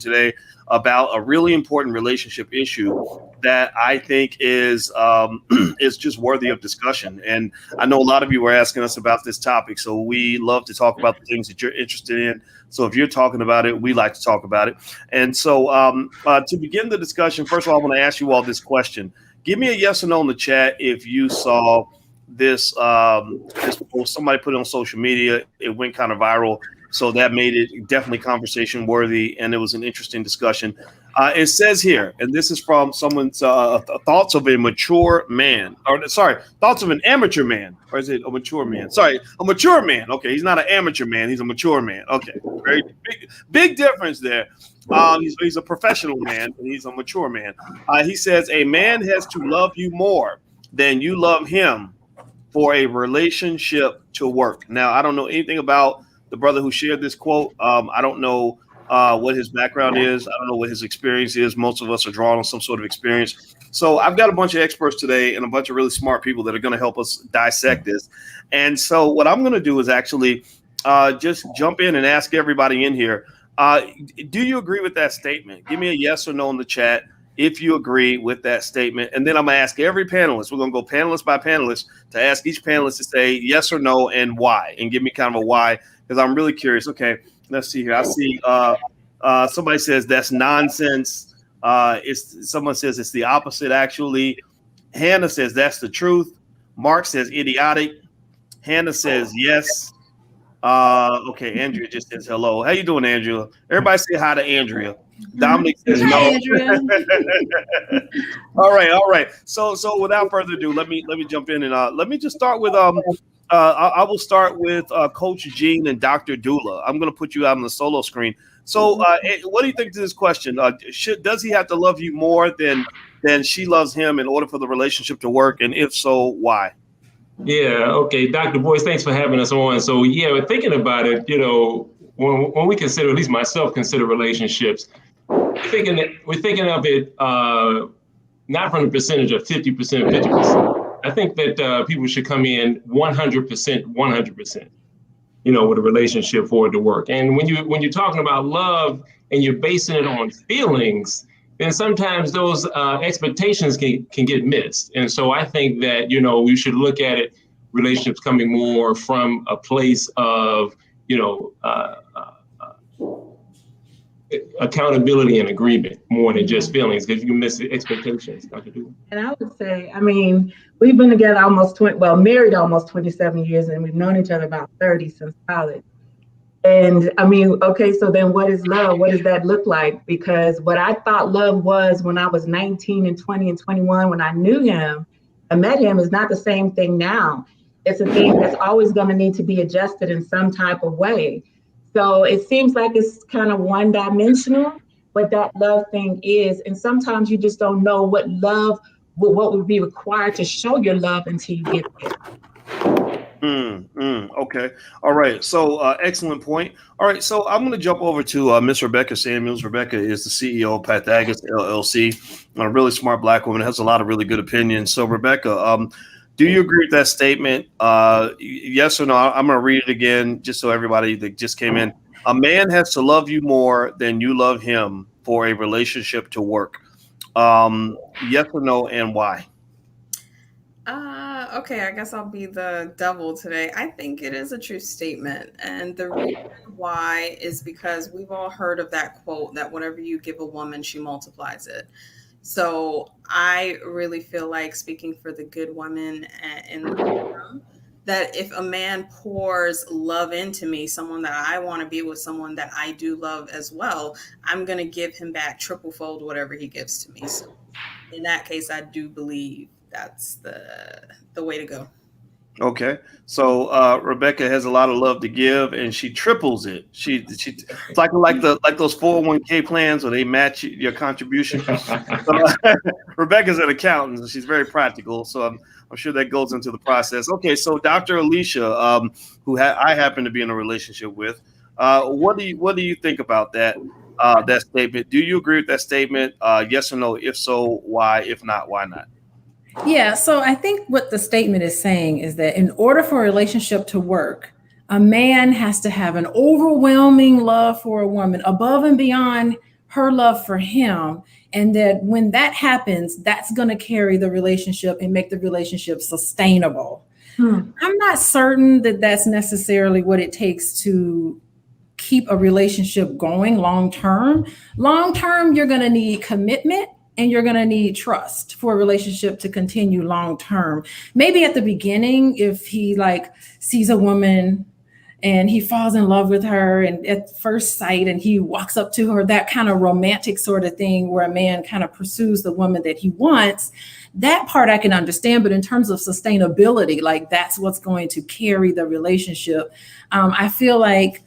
today about a really important relationship issue that I think is is just worthy of discussion. And I know a lot of you were asking us about this topic, so we love to talk about the things that you're interested in. So if you're talking about it, we like to talk about it. And so to begin the discussion, first of all, I want to ask you all this question. Give me a yes or no in the chat if you saw this this post. Somebody put it on social media. It went kind of viral. So that made it definitely conversation worthy, and it was an interesting discussion. It says here, and this is from someone's thoughts of a mature man, or sorry, thoughts of an amateur man, or is it a mature man? Sorry, a mature man. Okay, he's not an amateur man; he's a mature man. Okay, very big difference there. He's a professional man, and he's a mature man. He says a man has to love you more than you love him for a relationship to work. Now, I don't know anything about the brother who shared this quote. I don't know what his background is. I don't know what his experience is. Most of us are drawing on some sort of experience. So I've got a bunch of experts today and a bunch of really smart people that are going to help us dissect this. And so what I'm going to do is actually just jump in and ask everybody in here, do you agree with that statement? Give me a yes or no in the chat if you agree with that statement. And then I'm going to ask every panelist. We're going to go panelist by panelist to ask each panelist to say yes or no and why, and give me kind of a why, because I'm really curious. Okay, let's see here. I see somebody says that's nonsense. Someone says it's the opposite, actually. Hannah says that's the truth. Mark says idiotic. Hannah says yes. Okay, Andrea just says hello. How you doing, Andrea? Everybody say hi to Andrea. Dominic says no. All right. So without further ado, let me jump in and let me just start with I will start with Coach Gene and Dr. Dula. I'm going to put you out on the solo screen. So what do you think to this question? Does he have to love you more than she loves him in order for the relationship to work? And if so, why? Yeah. Okay. Dr. Boyce, thanks for having us on. So yeah, we're thinking about it, when we consider, at least myself, consider relationships, we're thinking of it not from the percentage of 50%, 50%. I think that people should come in 100%, 100%, with a relationship for it to work. And when you're talking about love and you're basing it on feelings, then sometimes those expectations can get missed. And so I think that, we should look at it, relationships coming more from a place of, accountability and agreement more than just feelings, because you can miss the expectations. Dr. Dula. And I would say, we've been together married almost 27 years, and we've known each other about 30 since college. And okay, so then what is love? What does that look like? Because what I thought love was when I was 19 and 20 and 21, when I knew him, I met him, is not the same thing now. It's a thing that's always going to need to be adjusted in some type of way. So it seems like it's kind of one-dimensional, what that love thing is. And sometimes you just don't know what would be required to show your love until you get there. Okay. All right. So excellent point. All right. So I'm going to jump over to Miss Rebecca Samuels. Rebecca is the CEO of Pythagoras LLC, a really smart Black woman, has a lot of really good opinions. So Rebecca, do you agree with that statement? Yes or no? I'm going to read it again just so everybody that just came in. A man has to love you more than you love him for a relationship to work. Yes or no, and why? Okay, I guess I'll be the devil today. I think it is a true statement. And the reason why is because we've all heard of that quote that whatever you give a woman, she multiplies it. So I really feel like, speaking for the good women in the room, that if a man pours love into me, someone that I want to be with, someone that I do love as well, I'm going to give him back triple fold whatever he gives to me. So in that case, I do believe that's the way to go. Okay, so Rebecca has a lot of love to give, and she triples it. It's like those 401k plans where they match your contribution. Rebecca's an accountant, and she's very practical, so I'm sure that goes into the process. Okay, so Dr. Alicia, who I happen to be in a relationship with, what do you think about that statement? Do you agree with that statement? Yes or no? If so, why? If not, why not? Yeah, so I think what the statement is saying is that in order for a relationship to work, a man has to have an overwhelming love for a woman above and beyond her love for him, and that when that happens, that's going to carry the relationship and make the relationship sustainable. I'm not certain that that's necessarily what it takes to keep a relationship going long term. Long term, you're going to need commitment and you're going to need trust for a relationship to continue long term. Maybe at the beginning, if he like sees a woman and he falls in love with her and at first sight and he walks up to her, that kind of romantic sort of thing where a man kind of pursues the woman that he wants, that part I can understand. But in terms of sustainability, like that's what's going to carry the relationship. I feel like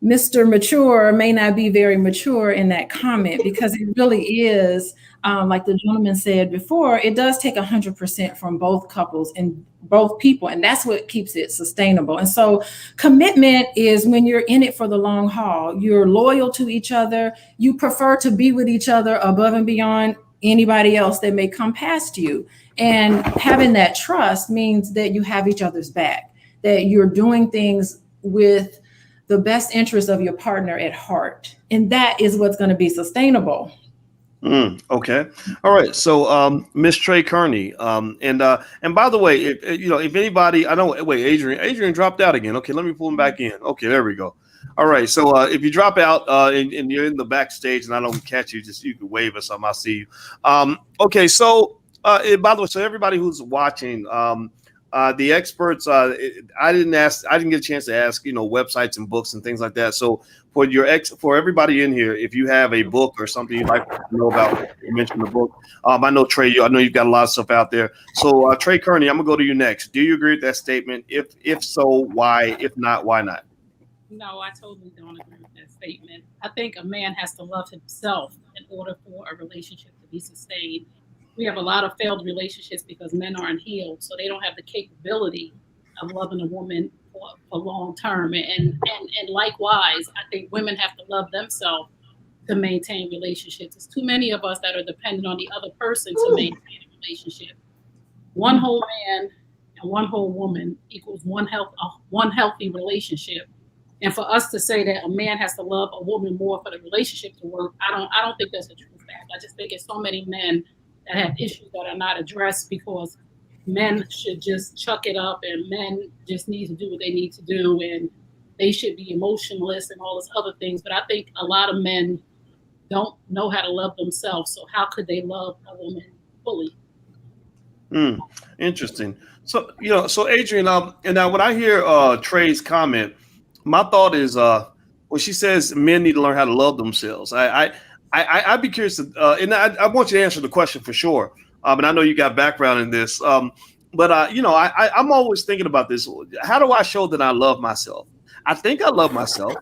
Mr. Mature may not be very mature in that comment, because it really is, like the gentleman said before, it does take 100% from both couples and both people, and that's what keeps it sustainable. And so commitment is when you're in it for the long haul, you're loyal to each other, you prefer to be with each other above and beyond anybody else that may come past you. And having that trust means that you have each other's back, that you're doing things with the best interest of your partner at heart. And that is what's going to be sustainable. Okay. All right. So, Miss Trey Kearney, and by the way, if anybody, I know, wait, Adrian dropped out again. Okay. Let me pull him back in. Okay. There we go. All right. So, if you drop out, and you're in the backstage and I don't catch you, you can wave or something. I'll see you. Okay. So, by the way, so everybody who's watching, the experts, I didn't get a chance to ask, websites and books and things like that. So for everybody in here, if you have a book or something you'd like to know about, you mentioned the book. I know Trey, I know you've got a lot of stuff out there. So Trey Kearney, I'm gonna go to you next. Do you agree with that statement? If so, why? If not, why not? No, I totally don't agree with that statement. I think a man has to love himself in order for a relationship to be sustained. We have a lot of failed relationships because men aren't healed, so they don't have the capability of loving a woman for long term. And likewise, I think women have to love themselves to maintain relationships. There's too many of us that are dependent on the other person to maintain a relationship. One whole man and one whole woman equals one healthy relationship. And for us to say that a man has to love a woman more for the relationship to work, I don't think that's a true fact. I just think it's so many men that have issues that are not addressed because men should just chuck it up and men just need to do what they need to do and they should be emotionless and all this other things. But I think a lot of men don't know how to love themselves. So how could they love a woman fully? Interesting. So, so Adrian, and now when I hear Trey's comment, my thought is when she says men need to learn how to love themselves, I'd be curious to, and I want you to answer the question for sure. And I know you got background in this, but I'm always thinking about this. How do I show that I love myself? I think I love myself.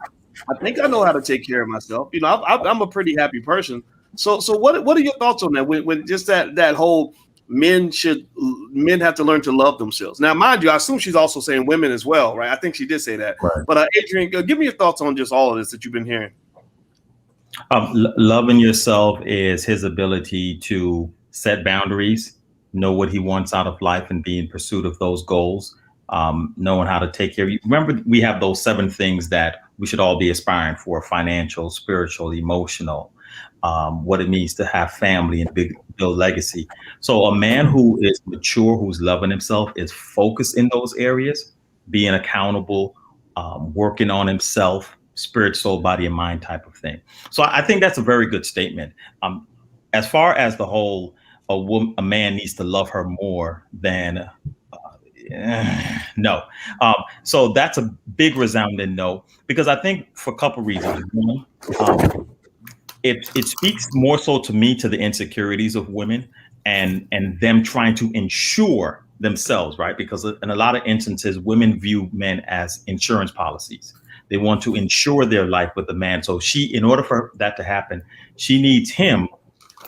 I think I know how to take care of myself. I'm a pretty happy person. So what are your thoughts on that? When just that whole men have to learn to love themselves. Now, mind you, I assume she's also saying women as well, right? I think she did say that. Right. But Adrian, give me your thoughts on just all of this that you've been hearing. Loving yourself is his ability to set boundaries, know what he wants out of life and be in pursuit of those goals, knowing how to take care of you. Remember, we have those 7 things that we should all be aspiring for: financial, spiritual, emotional, what it means to have family and build legacy. So a man who is mature, who's loving himself, is focused in those areas, being accountable, working on himself, spirit, soul, body, and mind type of thing. So I think that's a very good statement. As far as the whole, a man needs to love her more than, no. So that's a big resounding no, because I think for a couple reasons. One, it speaks more so to me to the insecurities of women and them trying to ensure themselves, right? Because in a lot of instances, women view men as insurance policies. They want to insure their life with the man. So in order for that to happen, she needs him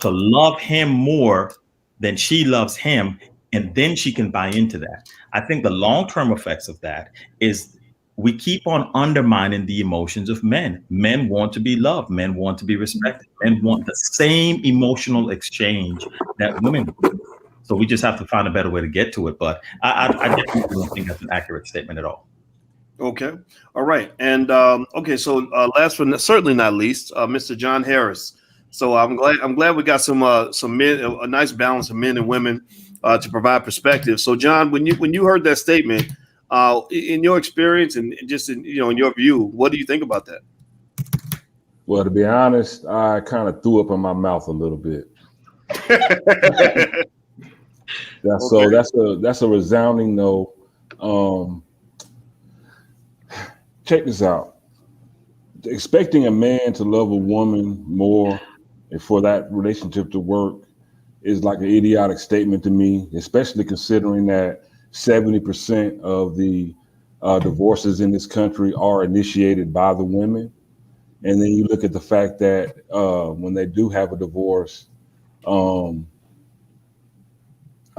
to love him more than she loves him. And then she can buy into that. I think the long-term effects of that is we keep on undermining the emotions of men. Men want to be loved. Men want to be respected. Men want the same emotional exchange that women want. So we just have to find a better way to get to it. But I definitely don't think that's an accurate statement at all. Okay. All right. And okay. So last but certainly not least, Mr. John Harris. So I'm glad we got some men, a nice balance of men and women to provide perspective. So John, when you heard that statement, in your experience and just in your view, what do you think about that? Well, to be honest, I kind of threw up in my mouth a little bit. So that's a resounding no. Check this out. Expecting a man to love a woman more and for that relationship to work is like an idiotic statement to me, especially considering that 70% of the divorces in this country are initiated by the women. And then you look at the fact that when they do have a divorce, a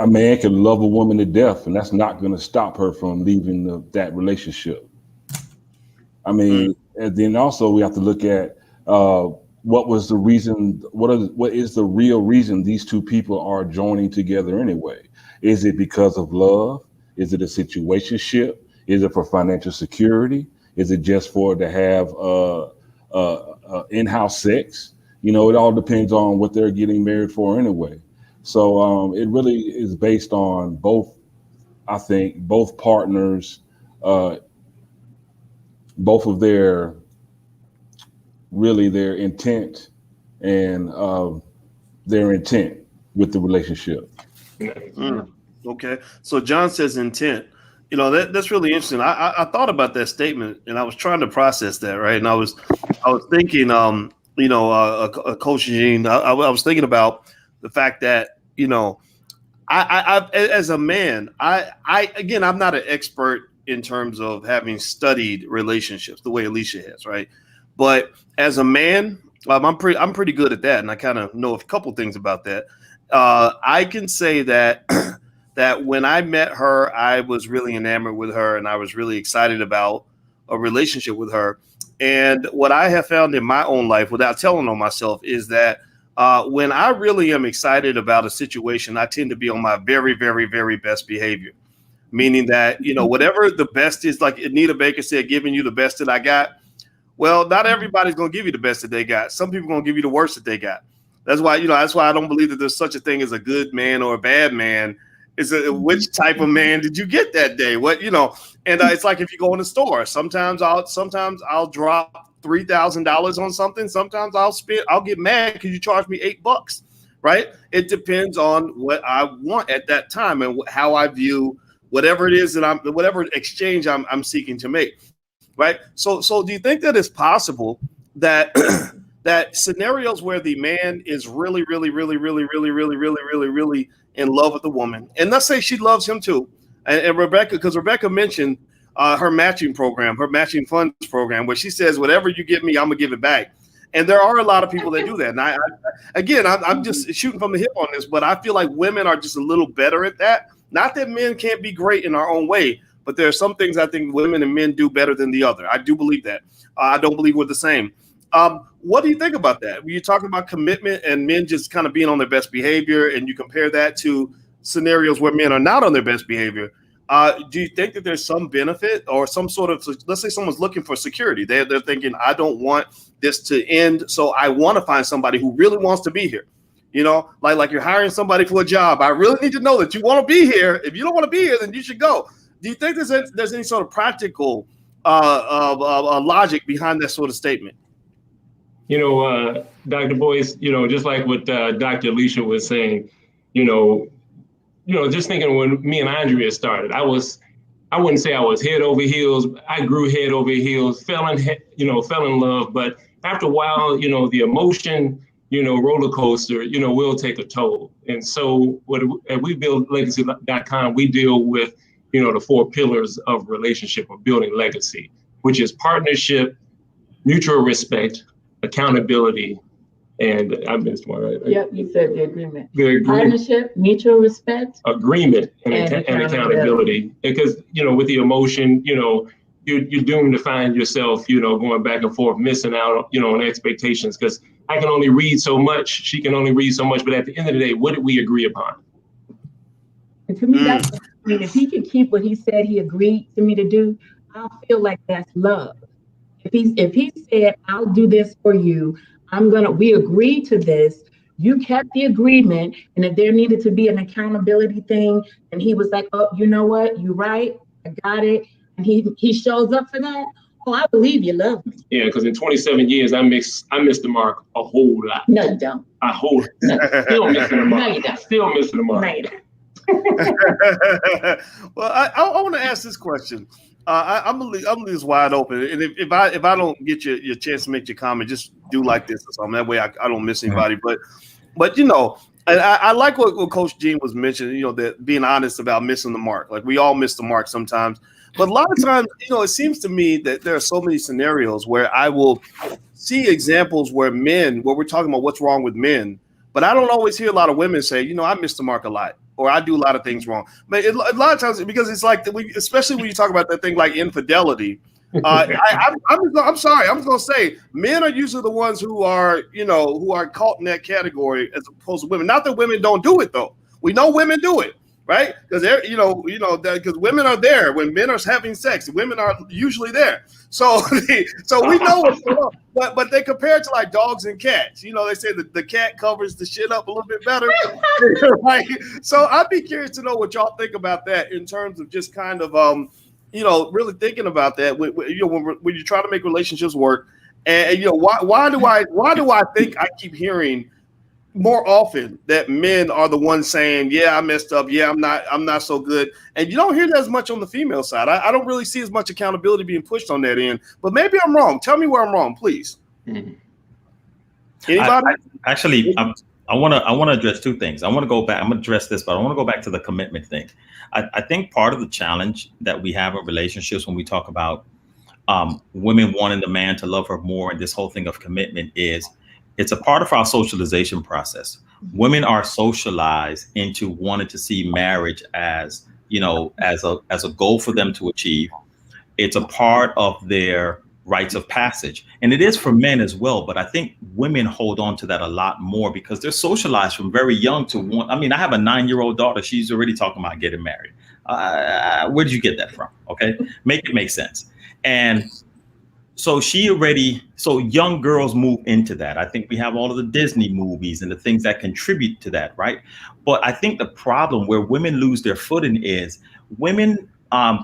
man can love a woman to death, and that's not going to stop her from leaving that relationship. I mean, and then also we have to look at what was the reason, what is the real reason these two people are joining together anyway? Is it because of love? Is it a situationship? Is it for financial security? Is it just to have in-house sex? It all depends on what they're getting married for anyway. So it really is based on both partners, both of their intent and their intent with the relationship. Okay. So John says intent. That's really interesting. I thought about that statement and I was trying to process that, right? And I was thinking, Coach Jean, I was thinking about the fact that, I as a man, again, I'm not an expert in terms of having studied relationships the way Alicia has, right? But as a man, I'm pretty good at that, and I kind of know a couple things about that. I can say that that when I met her, I was really enamored with her, and I was really excited about a relationship with her. And what I have found in my own life, without telling on myself, is that when I really am excited about a situation, I tend to be on my very, very, very best behavior. Meaning that, whatever the best is, like Anita Baker said, giving you the best that I got. Well, not everybody's going to give you the best that they got. Some people are going to give you the worst that they got. That's why I don't believe that there's such a thing as a good man or a bad man. It's which type of man did you get that day? And it's like if you go in the store, sometimes I'll drop $3,000 on something. Sometimes I'll get mad because you charge me $8, right? It depends on what I want at that time and how I view whatever it is that whatever exchange I'm seeking to make, right? So do you think that it's possible that that scenarios where the man is really, really, really, really, really, really, really, really, really in love with the woman, and let's say she loves him too, and Rebecca, because Rebecca mentioned her matching program, her matching funds program, where she says, whatever you give me, I'm gonna give it back. And there are a lot of people that do that. And I'm just shooting from the hip on this, but I feel like women are just a little better at that. Not that men can't be great in our own way, but there are some things I think women and men do better than the other. I do believe that. I don't believe we're the same. What do you think about that? When you're talking about commitment and men just kind of being on their best behavior, and you compare that to scenarios where men are not on their best behavior, do you think that there's some benefit or some sort of, let's say someone's looking for security. They're thinking, I don't want this to end, so I want to find somebody who really wants to be here. Like you're hiring somebody for a job. I really need to know that you want to be here. If you don't want to be here, then you should go. Do you think there's any sort of practical logic behind that sort of statement? Dr. Boyce, just like what Dr. Alicia was saying, just thinking when me and Andrea started, I wouldn't say I was head over heels. I grew head over heels, fell in love. But after a while, the emotion, roller coaster, will take a toll. And so at WeBuildLegacy.com, we deal with, the 4 pillars of relationship or building legacy, which is partnership, mutual respect, accountability, and I missed one, right? Yep, you said the agreement. Partnership, mutual respect, agreement, and accountability. Because with the emotion, you're doomed to find yourself, going back and forth, missing out, on expectations. Because I can only read so much, she can only read so much. But at the end of the day, what did we agree upon? And to me, if he could keep what he said he agreed to me to do, I'll feel like that's love. If he said, I'll do this for you, we agreed to this. You kept the agreement. And if there needed to be an accountability thing, and he was like, oh, you know what? You're right. I got it. And he shows up for that. Oh, I believe you love me. Yeah, because in 27 years, I missed the mark a whole lot. No, you don't. Still missing the mark. No, you don't. Still missing the mark. No, you don't. Well, I want to ask this question. I'm gonna leave this wide open, and if I don't get your chance to make your comment, just do like this or something. That way I don't miss anybody. But you know, and I like what Coach Jean was mentioning. You know, that being honest about missing the mark. Like we all miss the mark sometimes. But a lot of times, you know, it seems to me that there are so many scenarios where I will see examples where we're talking about what's wrong with men, but I don't always hear a lot of women say, you know, I miss the mark a lot, or I do a lot of things wrong. But a lot of times, because it's like, especially when you talk about that thing like infidelity, I'm sorry, I'm just gonna say, men are usually the ones who are caught in that category as opposed to women. Not that women don't do it though. We know women do it. Right, because because women are there when men are having sex. Women are usually there, so we know what's going on. But they compare it to like dogs and cats. You know, they say that the cat covers the shit up a little bit better. Right? So I'd be curious to know what y'all think about that in terms of just kind of really thinking about that. When you try to make relationships work, and why do I think I keep hearing more often that men are the ones saying, yeah, I messed up. Yeah, I'm not so good. And you don't hear that as much on the female side. I don't really see as much accountability being pushed on that end, but maybe I'm wrong. Tell me where I'm wrong, please. Mm-hmm. Anybody? I want to address two things. I want to go back. I'm going to address this, but I want to go back to the commitment thing. I think part of the challenge that we have in relationships when we talk about women wanting the man to love her more and this whole thing of commitment is it's a part of our socialization process. Women are socialized into wanting to see marriage as a goal for them to achieve. It's a part of their rites of passage. And it is for men as well. But I think women hold on to that a lot more because they're socialized from very young to want. I mean, I have a 9-year-old daughter. She's already talking about getting married. Where did you get that from? Okay. Make it make sense. And so young girls move into that. I think we have all of the Disney movies and the things that contribute to that, right? But I think the problem where women lose their footing is women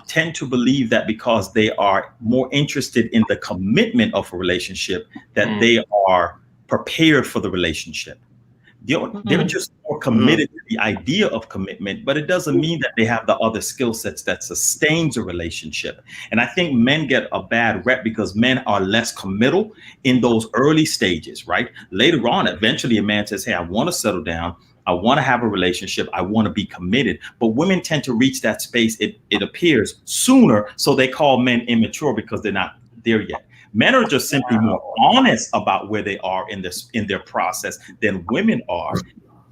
tend to believe that because they are more interested in the commitment of a relationship, that they are prepared for the relationship. They're just more committed to the idea of commitment, but it doesn't mean that they have the other skill sets that sustains a relationship. And I think men get a bad rep because men are less committal in those early stages, right? Later on, eventually a man says, hey, I want to settle down. I want to have a relationship. I want to be committed. But women tend to reach that space, it appears, sooner. So they call men immature because they're not there yet. Men are just simply more honest about where they are in their process than women are.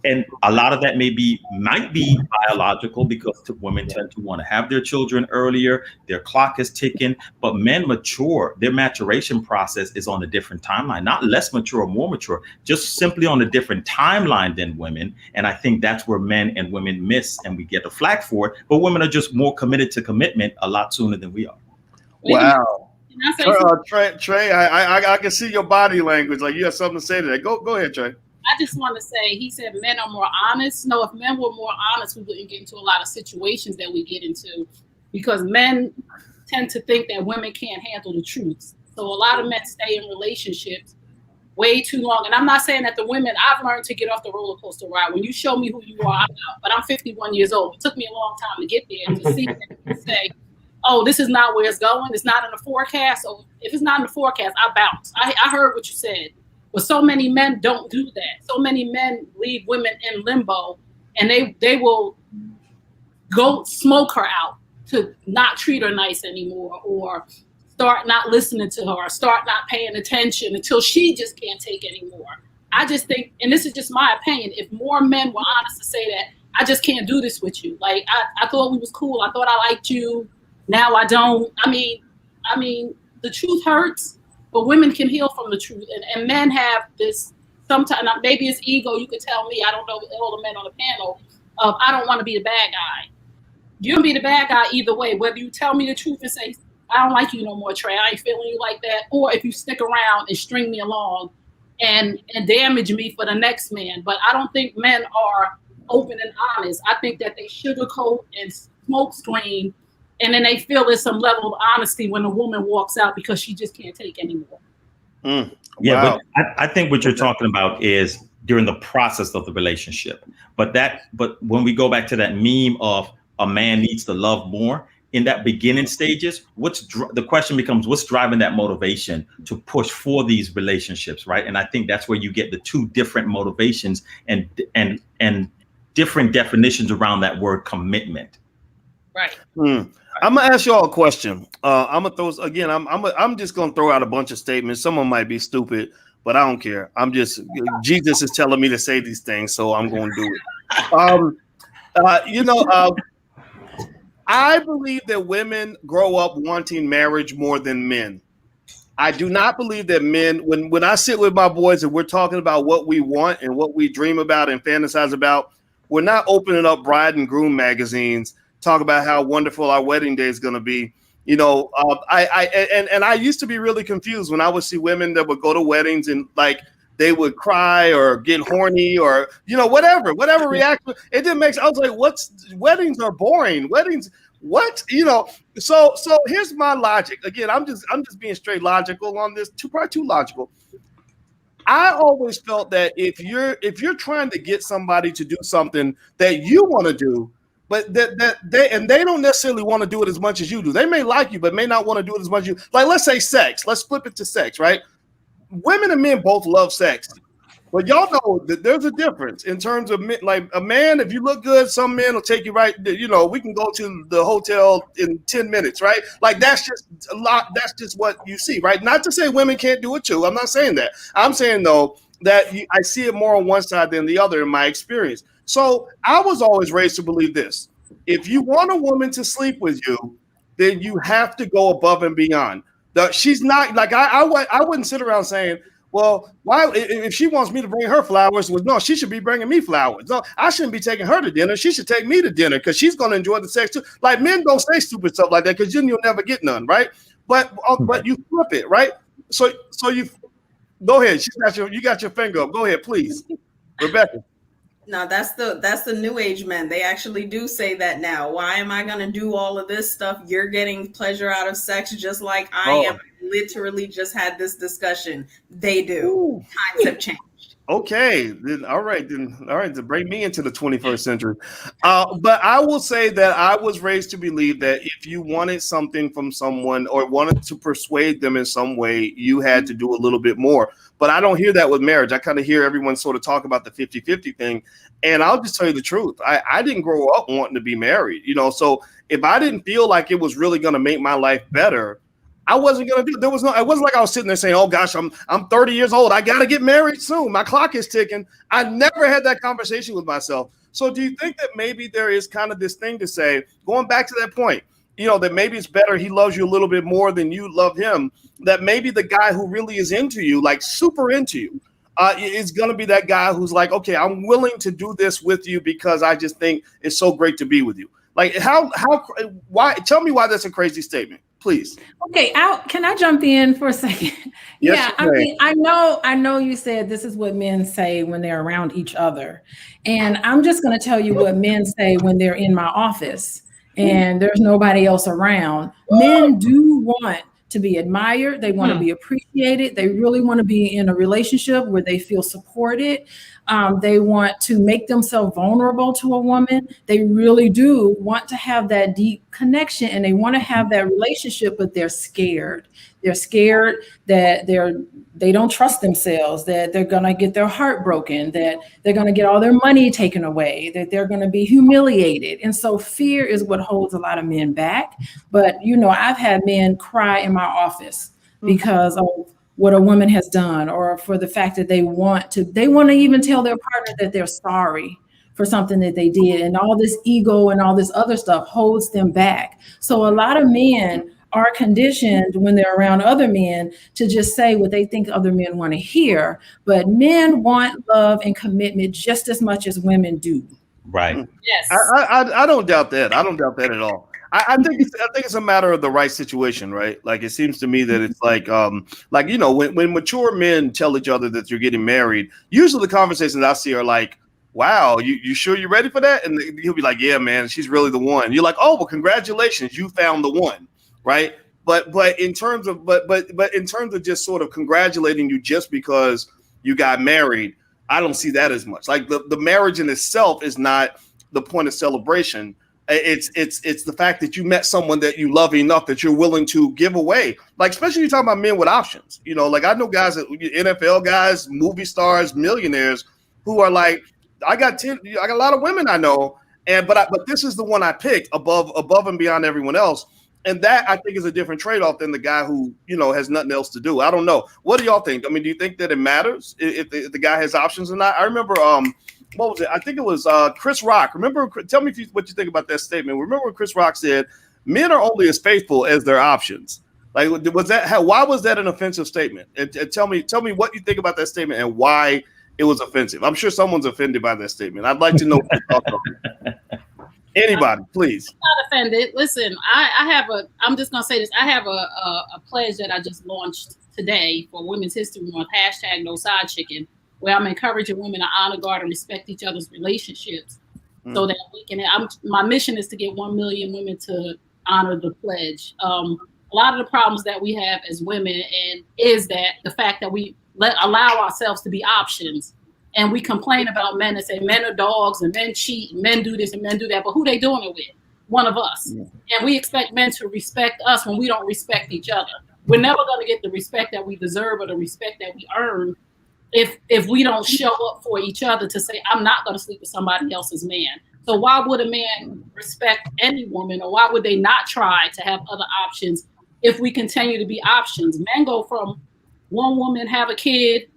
And a lot of that might be biological because women tend to want to have their children earlier. Their clock is ticking, but men mature. Their maturation process is on a different timeline, not less mature or more mature, just simply on a different timeline than women. And I think that's where men and women miss, and we get the flack for it. But women are just more committed to commitment a lot sooner than we are. Wow. Trey, I can see your body language. Like you have something to say to that. Go ahead, Trey. I just want to say, he said men are more honest. No, if men were more honest, we wouldn't get into a lot of situations that we get into because men tend to think that women can't handle the truth. So a lot of men stay in relationships way too long. And I'm not saying that the women, I've learned to get off the roller coaster ride. When you show me who you are, I'm out. But I'm 51 years old. It took me a long time to get there to see and say, oh, this is not where it's going. It's not in the forecast. So if it's not in the forecast, I bounce. I heard what you said. But so many men don't do that. So many men leave women in limbo, and they will go smoke her out to not treat her nice anymore, or start not listening to her, or start not paying attention until she just can't take anymore. I just think, and this is just my opinion, if more men were honest to say that, I just can't do this with you. Like, I thought we was cool. I thought I liked you. Now I don't. I mean, the truth hurts, but women can heal from the truth. And men have this, sometimes, maybe it's ego. You could tell me, I don't know all the men on the panel, of I don't want to be the bad guy. You're going to be the bad guy either way, whether you tell me the truth and say, I don't like you no more, Trey. I ain't feeling you like that. Or if you stick around and string me along and damage me for the next man. But I don't think men are open and honest. I think that they sugarcoat and smoke screen, and then they feel there's some level of honesty when a woman walks out because she just can't take anymore. Yeah, Wow. but I think what you're talking about is during the process of the relationship. But when we go back to that meme of a man needs to love more, in that beginning stages, the question becomes, what's driving that motivation to push for these relationships, right? And I think that's where you get the two different motivations and different definitions around that word commitment. Right. I'm gonna ask y'all a question. I'm gonna throw again. I'm just gonna throw out a bunch of statements. Some of them might be stupid, but I don't care. Jesus is telling me to say these things, so I'm going to do it. I believe that women grow up wanting marriage more than men. I do not believe that men, when I sit with my boys and we're talking about what we want and what we dream about and fantasize about, we're not opening up bride and groom magazines, talk about how wonderful our wedding day is going to be. I used to be really confused when I would see women that would go to weddings and like they would cry or get horny or whatever reaction. It didn't make sense. I was like, weddings are boring. Weddings, what? So here's my logic. Again, I'm just being straight logical on this. Probably too logical. I always felt that if you're trying to get somebody to do something that you want to do, but they don't necessarily want to do it as much as you do. They may like you, but may not want to do it as much as you. Like, let's say sex. Let's flip it to sex, right? Women and men both love sex, but y'all know that there's a difference in terms of like a man. If you look good, some men will take you right. We can go to the hotel in 10 minutes, right? Like that's just a lot. That's just what you see, right? Not to say women can't do it too. I'm not saying that. I'm saying though that I see it more on one side than the other in my experience. So I was always raised to believe this: if you want a woman to sleep with you, then you have to go above and beyond. She's not like I wouldn't sit around saying, well, why if she wants me to bring her flowers? Well, no, she should be bringing me flowers. No, I shouldn't be taking her to dinner. She should take me to dinner because she's going to enjoy the sex too. Like men don't say stupid stuff like that because then you'll never get none, right? But you flip it, right? So you go ahead. You got your finger up. Go ahead, please, Rebecca. No, that's the new age men. They actually do say that now. Why am I going to do all of this stuff? You're getting pleasure out of sex just like I am. Literally just had this discussion. They do. Ooh. Times have changed. Okay, all right, to bring me into the 21st century. But I will say that I was raised to believe that if you wanted something from someone or wanted to persuade them in some way, you had to do a little bit more. But I don't hear that with marriage. I kind of hear everyone sort of talk about the 50-50 thing. And I'll just tell you the truth. I didn't grow up wanting to be married, so if I didn't feel like it was really going to make my life better, I wasn't going to do it. It wasn't like I was sitting there saying, oh gosh, I'm 30 years old. I got to get married soon. My clock is ticking. I never had that conversation with myself. So do you think that maybe there is kind of this thing to say, going back to that point, that maybe it's better he loves you a little bit more than you love him, that maybe the guy who really is into you, like super into you, is going to be that guy who's like, okay, I'm willing to do this with you because I just think it's so great to be with you. Like why? Tell me why that's a crazy statement, please. Okay, can I jump in for a second? Yes, I mean, I know you said this is what men say when they're around each other. And I'm just going to tell you what men say when they're in my office and there's nobody else around. Men do want to be admired. They want to be appreciated. They really want to be in a relationship where they feel supported. They want to make themselves vulnerable to a woman. They really do want to have that deep connection and they want to have that relationship, but they're scared. They're scared that they don't trust themselves, that they're going to get their heart broken, that they're going to get all their money taken away, that they're going to be humiliated. And so fear is what holds a lot of men back. But, I've had men cry in my office because of what a woman has done, or for the fact that they want to even tell their partner that they're sorry for something that they did. And all this ego and all this other stuff holds them back. So a lot of men are conditioned when they're around other men to just say what they think other men want to hear. But men want love and commitment just as much as women do. Right. Yes. I don't doubt that. I don't doubt that at all. I think it's a matter of the right situation, right? Like it seems to me that it's like when mature men tell each other that you're getting married, usually the conversations I see are like, wow, you sure you're ready for that? And he'll be like, yeah, man, she's really the one. You're like, oh, well, congratulations, you found the one, right? But in terms of just sort of congratulating you just because you got married, I don't see that as much. Like the marriage in itself is not the point of celebration. It's the fact that you met someone that you love enough that you're willing to give away. Like, especially you talking about men with options. You know, like I know guys, NFL guys, movie stars, millionaires, who are like, I got a lot of women I know, but this is the one I picked above and beyond everyone else. And that I think is a different trade-off than the guy who, has nothing else to do. I don't know. What do y'all think? I mean, do you think that it matters if the guy has options or not? I remember what was it? I think it was Chris Rock. Remember, tell me what you think about that statement. Remember when Chris Rock said, men are only as faithful as their options. Like, why was that an offensive statement? And tell me what you think about that statement and why it was offensive. I'm sure someone's offended by that statement. I'd like to know what you thought of it. Anybody, please. I'm not offended. Listen, I'm just going to say this. I have a pledge that I just launched today for Women's History Month, #NoSideChicken, where I'm encouraging women to honor, guard, and respect each other's relationships so that we can, my mission is to get 1 million women to honor the pledge. A lot of the problems that we have as women is that the fact that we allow ourselves to be options. And we complain about men and say men are dogs and men cheat and men do this and men do that. But who they doing it with? One of us. Yeah. And we expect men to respect us when we don't respect each other. We're never going to get the respect that we deserve or the respect that we earn if we don't show up for each other to say, I'm not going to sleep with somebody else's man. So why would a man respect any woman, or why would they not try to have other options if we continue to be options? Men go from one woman have a kid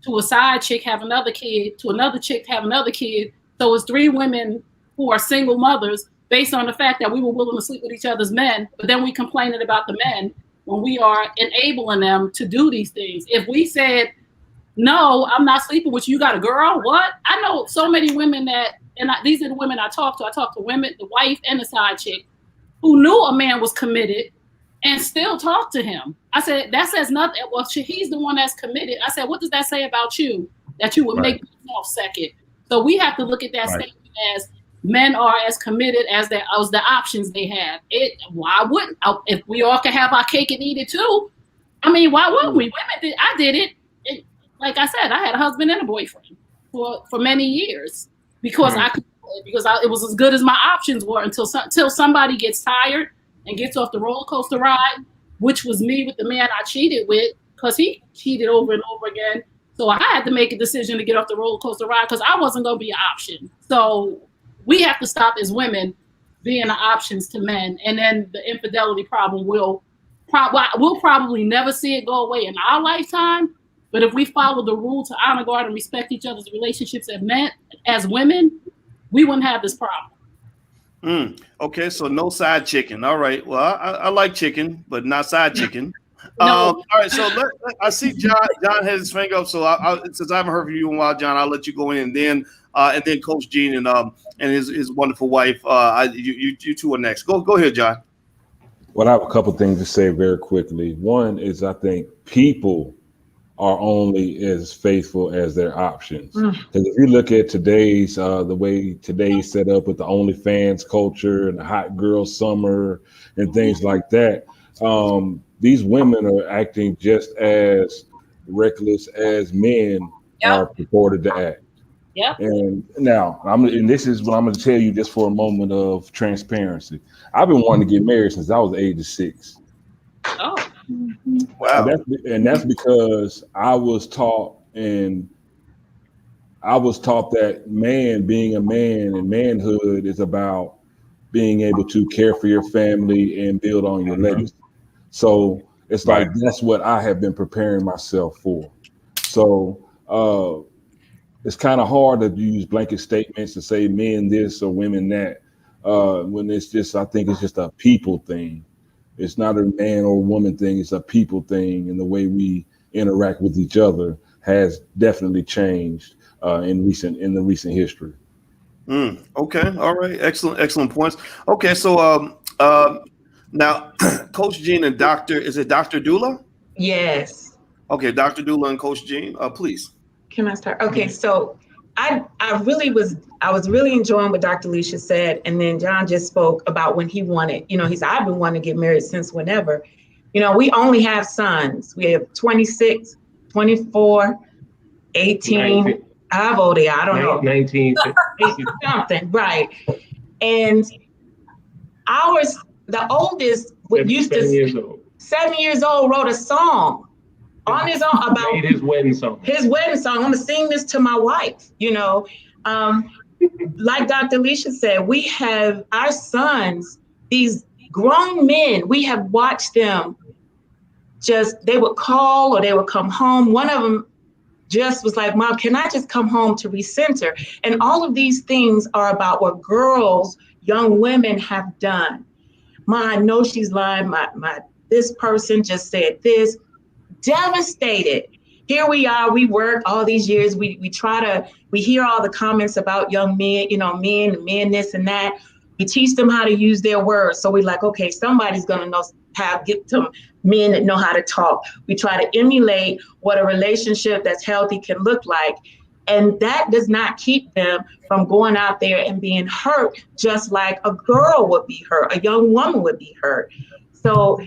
to a side chick have another kid, to another chick have another kid. So it's 3 women who are single mothers based on the fact that we were willing to sleep with each other's men, but then we complaining about the men when we are enabling them to do these things. If we said, no, I'm not sleeping with you, you got a girl, what? I know so many women these are the women I talk to. I talk to women, the wife and the side chick, who knew a man was committed and still talk to him. I said, that says nothing. Well, he's the one that's committed. I said, what does that say about you, that you would make yourself second? So we have to look at that statement as men are as committed as the options they have. Why wouldn't, if we all can have our cake and eat it too? I mean, why wouldn't we? Women I did it. Like I said, I had a husband and a boyfriend for many years because it was as good as my options were until somebody gets tired and gets off the roller coaster ride, which was me with the man I cheated with, because he cheated over and over again. So I had to make a decision to get off the roller coaster ride because I wasn't going to be an option. So we have to stop as women being the options to men, and then the infidelity problem we'll probably never see it go away in our lifetime. But if we follow the rule to honor, guard, and respect each other's relationships as women, we wouldn't have this problem. Okay, so no side chicken. All right. Well, I like chicken, but not side chicken. No. All right. So I see John has his finger up. So since I haven't heard from you in a while, John, I'll let you go in, and then Coach Gene and his wonderful wife. You two are next. Go ahead, John. Well, I have a couple things to say very quickly. One is I think people are only as faithful as their options. Because if you look at today's the way today's set up with the OnlyFans culture and the hot girl summer and things like that, these women are acting just as reckless as men are purported to act. Yep. And now, this is what I'm going to tell you just for a moment of transparency. I've been wanting to get married since I was the age of 6. Oh. Wow. And that's because I was taught that being a man and manhood is about being able to care for your family and build on your legacy. So it's like that's what I have been preparing myself for. So it's kind of hard to use blanket statements to say men this or women that when I think it's just a people thing. It's not a man or woman thing. It's a people thing, and the way we interact with each other has definitely changed in recent history. Okay. All right. Excellent points. Okay. So Um, Now, Coach Jean and is it Dr. Dula? Yes. Okay, Dr. Dula and Coach Jean, please. Can I start? Okay, so I was really enjoying what Dr. Leisha said, and then John just spoke about when he wanted, he said, I've been wanting to get married since whenever. We only have sons. We have 26, 24, 18. 19. How old they are? I don't know. 19. Something, right. And the oldest, used 7 to years old. 7 years old, wrote a song on his own about his wedding song. His wedding song. I'm gonna sing this to my wife. Like Dr. Leisha said, we have our sons, these grown men. We have watched them. They would call or they would come home. One of them just was like, "Mom, can I just come home to recenter?" And all of these things are about what girls, young women have done. I know she's lying. This person just said this. Devastated. Here we are. We work all these years. We hear all the comments about young men, men this and that. We teach them how to use their words. So we're like, okay, somebody's gonna know how to get to men that know how to talk. We try to emulate what a relationship that's healthy can look like. And that does not keep them from going out there and being hurt, just like a girl would be hurt, a young woman would be hurt. So,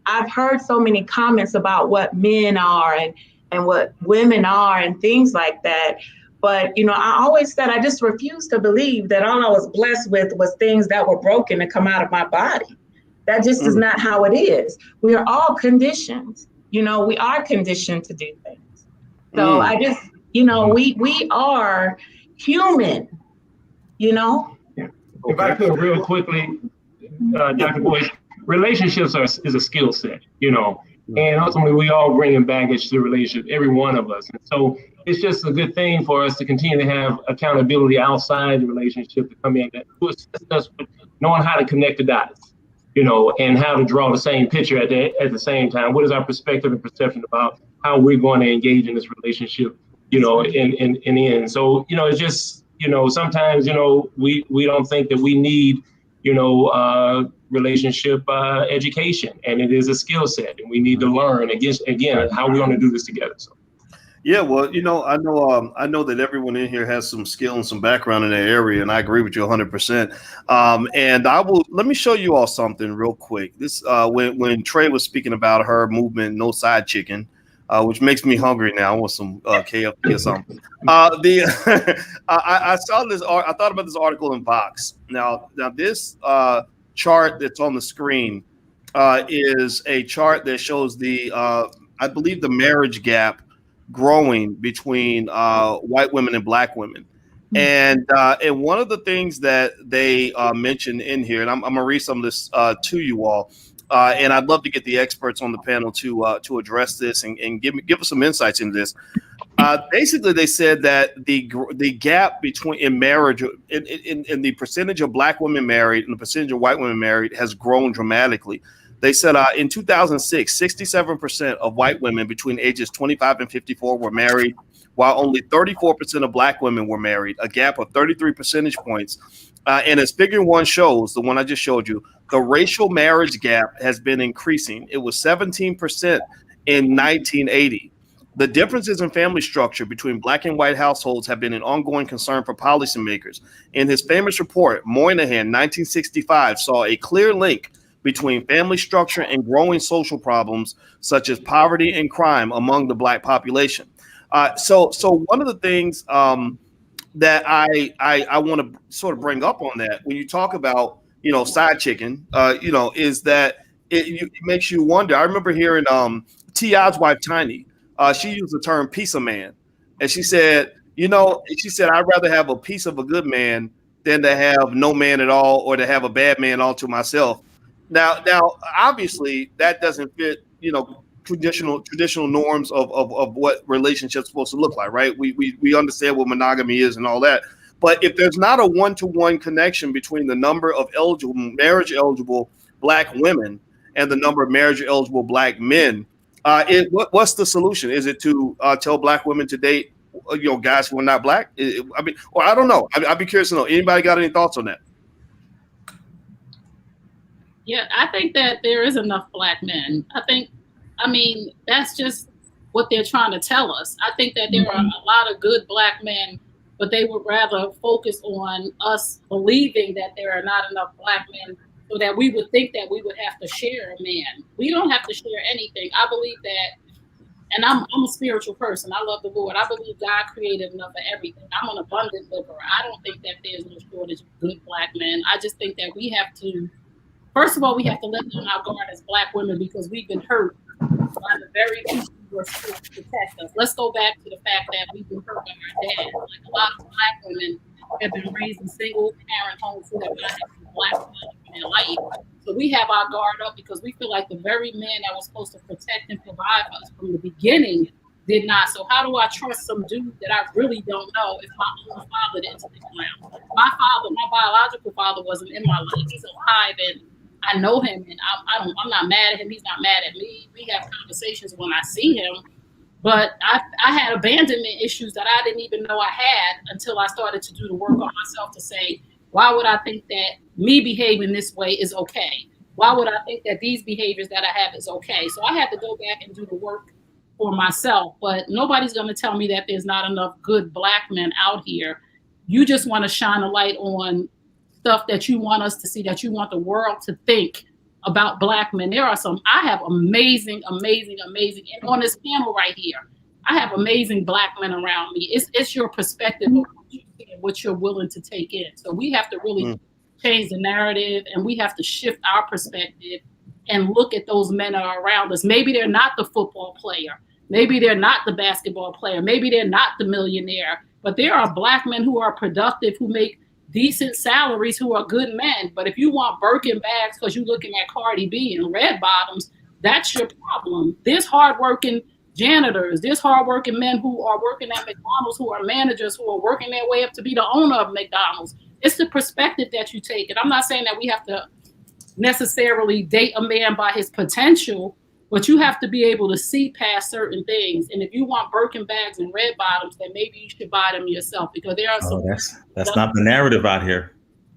I've heard so many comments about what men are and what women are and things like that. But, I always said I just refuse to believe that all I was blessed with was things that were broken to come out of my body. That just is not how it is. We are all conditioned. We are conditioned to do things. So I just, we are human, If I could real quickly, Dr. Boyce, relationships is a skill set, and ultimately we all bring in baggage to the relationship, every one of us. And so it's just a good thing for us to continue to have accountability outside the relationship to come in to assist us with knowing how to connect the dots, and how to draw the same picture at the same time. What is our perspective and perception about how we're going to engage in this relationship, in the end. So, it's just, sometimes, we don't think that we need, relationship education, and it is a skill set, and we need to learn again how we're going to do this together. So. Yeah, well, I know that everyone in here has some skill and some background in that area, and I agree with you 100%. And let me show you all something real quick. This when Trey was speaking about her movement, No Side Chicken, which makes me hungry now. I want some KFC or something. I saw this. I thought about this article in Vox. Now this chart that's on the screen is a chart that shows I believe the marriage gap growing between white women and black women. And one of the things that they mentioned in here, and I'm gonna read some of this to you all, and I'd love to get the experts on the panel to address this and give us some insights into this. Basically, they said that the gap in marriage, in the percentage of black women married and the percentage of white women married has grown dramatically. They said in 2006, 67% of white women between ages 25 and 54 were married, while only 34% of black women were married, a gap of 33 percentage points. And as Figure 1 shows, the one I just showed you, the racial marriage gap has been increasing. It was 17% in 1980. The differences in family structure between black and white households have been an ongoing concern for policymakers. In his famous report, Moynihan, 1965, saw a clear link between family structure and growing social problems such as poverty and crime among the black population. So one of the things that I want to sort of bring up on that when you talk about side chicken, is that it makes you wonder. I remember hearing T.I.'s wife Tiny. She used the term "piece of man," and she said, I'd rather have a piece of a good man than to have no man at all, or to have a bad man all to myself. Now, obviously, that doesn't fit, traditional norms of what relationships supposed to look like, right? We understand what monogamy is and all that, but if there's not a one-to-one connection between the number of marriage eligible black women and the number of marriage eligible black men, what's the solution? Is it to tell black women to date, guys who are not black? I don't know. I'd be curious to know. Anybody got any thoughts on that? Yeah, I think that there is enough black men. I mean, that's just what they're trying to tell us. I think that there are a lot of good black men, but they would rather focus on us believing that there are not enough black men so that we would think that we would have to share a man. We don't have to share anything. I believe that, and I'm a spiritual person. I love the Lord. I believe God created enough of everything. I'm an abundant liver. I don't think that there's no shortage of good black men. I just think that we have to, first of all, we have to let down our guard as black women because we've been hurt by the very people who are supposed to protect us. Let's go back to the fact that we've been hurt by our dads. Like a lot of black women have been raised in single parent homes who have not had a black man in their life. So we have our guard up because we feel like the very man that was supposed to protect and provide for us from the beginning did not. So how do I trust some dude that I really don't know if my own father didn't stick around? My father, my biological father, wasn't in my life. He's alive and I know him, and I'm not mad at him. He's not mad at me. We have conversations when I see him, but I had abandonment issues that I didn't even know I had until I started to do the work on myself to say, why would I think that me behaving this way is okay? Why would I think that these behaviors that I have is okay? So I had to go back and do the work for myself, but nobody's going to tell me that there's not enough good black men out here. You just want to shine a light on stuff that you want us to see, that you want the world to think about black men. There are some, I have amazing, and on this panel right here, I have amazing black men around me. It's your perspective of what you see and what you're willing to take in. So we have to really change the narrative, and we have to shift our perspective and look at those men that are around us. Maybe they're not the football player. Maybe they're not the basketball player. Maybe they're not the millionaire, but there are black men who are productive, who make decent salaries, who are good men. But if you want Birkin bags because you're looking at Cardi B and red bottoms, that's your problem. There's hardworking janitors, there's hardworking men who are working at McDonald's, who are managers, who are working their way up to be the owner of McDonald's. It's the perspective that you take. And I'm not saying that we have to necessarily date a man by his potential, but you have to be able to see past certain things. And if you want Birkin bags and red bottoms, then maybe you should buy them yourself, because there are some. That's not the narrative out here.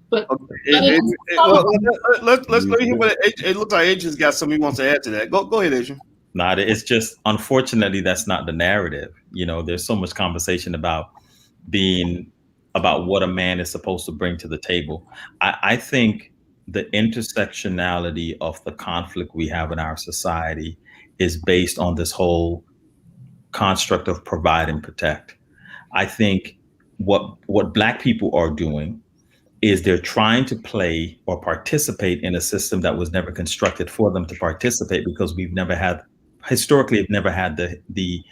But let's go here. It looks like Adrian's got something he wants to add to that. Go ahead, Adrian. Not, it's just, unfortunately, that's not the narrative. You know, there's so much conversation about what a man is supposed to bring to the table. I think the intersectionality of the conflict we have in our society is based on this whole construct of provide and protect. I think what Black people are doing is they're trying to play or participate in a system that was never constructed for them to participate, because we've never had the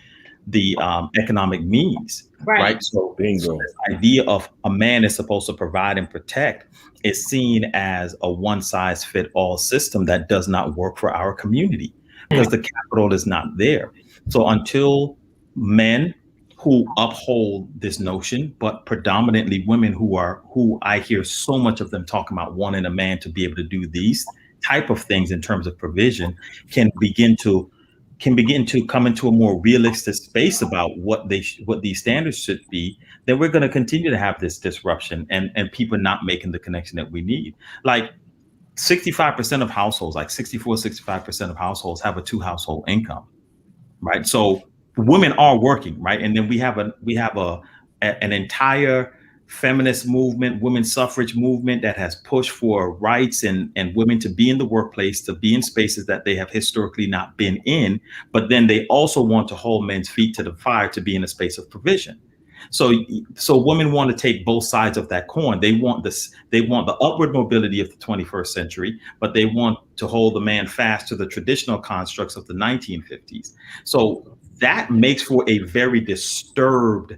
economic means, right? So bingo. This idea of a man is supposed to provide and protect is seen as a one-size-fit-all system that does not work for our community, because the capital is not there. So until men who uphold this notion, but predominantly women who I hear so much of them talking about wanting a man to be able to do these type of things in terms of provision, can begin to come into a more realistic space about what these standards should be, then we're going to continue to have this disruption and people not making the connection that we need. Like 65% of households, like 65% of households have a 2-household income, right? So women are working, right? And then we have an entire feminist movement, women's suffrage movement that has pushed for rights and women to be in the workplace, to be in spaces that they have historically not been in. But then they also want to hold men's feet to the fire to be in a space of provision. So women want to take both sides of that coin. They want the upward mobility of the 21st century, but they want to hold the man fast to the traditional constructs of the 1950s. So that makes for a very disturbed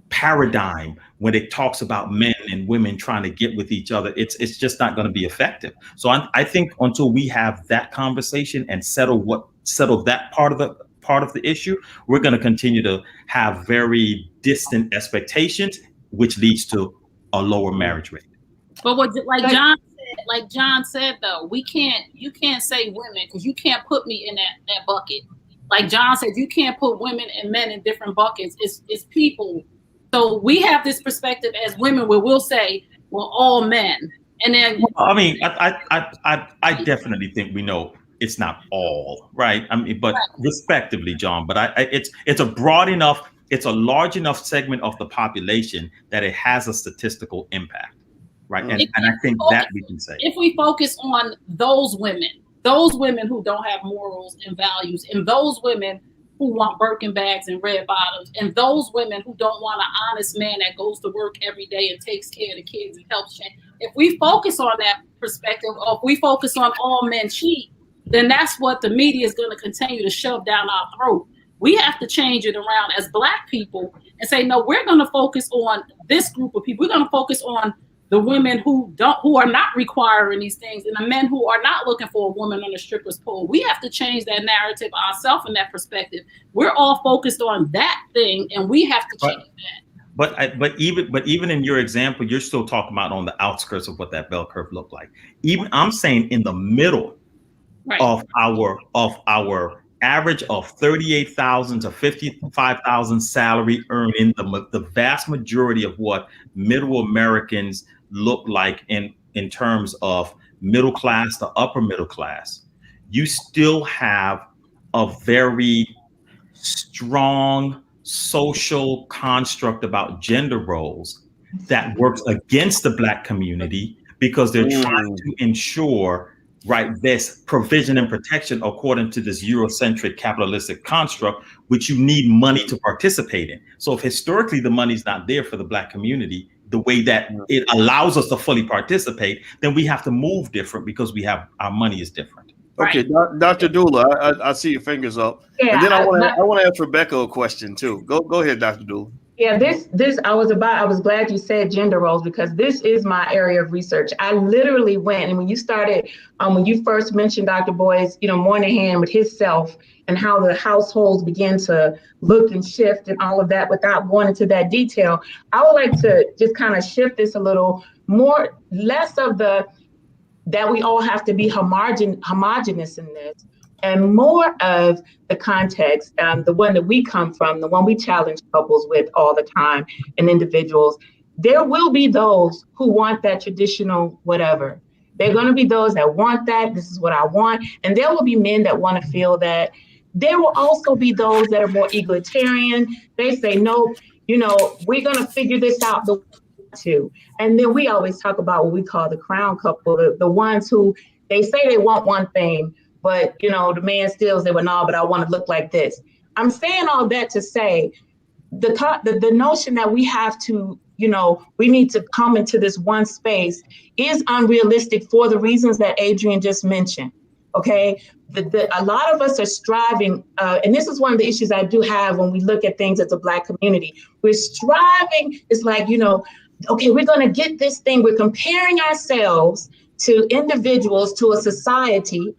paradigm when it talks about men and women trying to get with each other. It's just not going to be effective. So I think until we have that conversation and settle that part of the issue, we're going to continue to have very distant expectations, which leads to a lower marriage rate. But like John said though, you can't say women, because you can't put me in that bucket. Like John said, you can't put women and men in different buckets. It's people. So we have this perspective as women where we'll say, well, all men. And then, I mean, I definitely think we know it's not all right. I mean, but respectively, John. But it's a broad enough, it's a large enough segment of the population that it has a statistical impact, right? And I think that we can say, if we focus on those women who don't have morals and values, and those women who want Birkin bags and red bottoms, and those women who don't want an honest man that goes to work every day and takes care of the kids and helps change. If we focus on that perspective, or if we focus on all men cheat, then that's what the media is going to continue to shove down our throat. We have to change it around as Black people and say, no, we're going to focus on this group of people. We're going to focus on the women who are not requiring these things, and the men who are not looking for a woman on a stripper's pole. We have to change that narrative ourselves in that perspective. We're all focused on that thing, and we have to change that. But even in your example, you're still talking about on the outskirts of what that bell curve looked like. Even I'm saying in the middle of our average of 38,000 to 55,000 salary earning, the vast majority of what middle Americans look like in terms of middle class to upper middle class, you still have a very strong social construct about gender roles that works against the Black community because they're trying to ensure this provision and protection according to this Eurocentric capitalistic construct, which you need money to participate in. So if historically the money's not there for the Black community, the way that it allows us to fully participate, then we have to move different because our money is different. Okay, Dr. Dula, I see your fingers up. Yeah, and then I want to ask Rebecca a question too. Go ahead, Dr. Dula. Yeah, I was glad you said gender roles, because this is my area of research. I literally went, and when you first mentioned Dr. Boyce, Moynihan with his self and how the households begin to look and shift and all of that without going into that detail, I would like to just kind of shift this a little more, less of that we all have to be homogenous in this, and more of the context, the one that we come from, the one we challenge couples with all the time and individuals. There will be those who want that traditional whatever. There are going to be those that want that. This is what I want. And there will be men that want to feel that. There will also be those that are more egalitarian. They say, no, we're going to figure this out the way to. And then we always talk about what we call the crown couple, the ones who they say they want one thing, but the man still says, well, no, but I want to look like this. I'm saying all that to say the notion that we have to, we need to come into this one space is unrealistic for the reasons that Adrian just mentioned. Okay, a lot of us are striving, and this is one of the issues I do have when we look at things as a Black community. We're striving. It's like, okay, we're going to get this thing. We're comparing ourselves to individuals, to a society.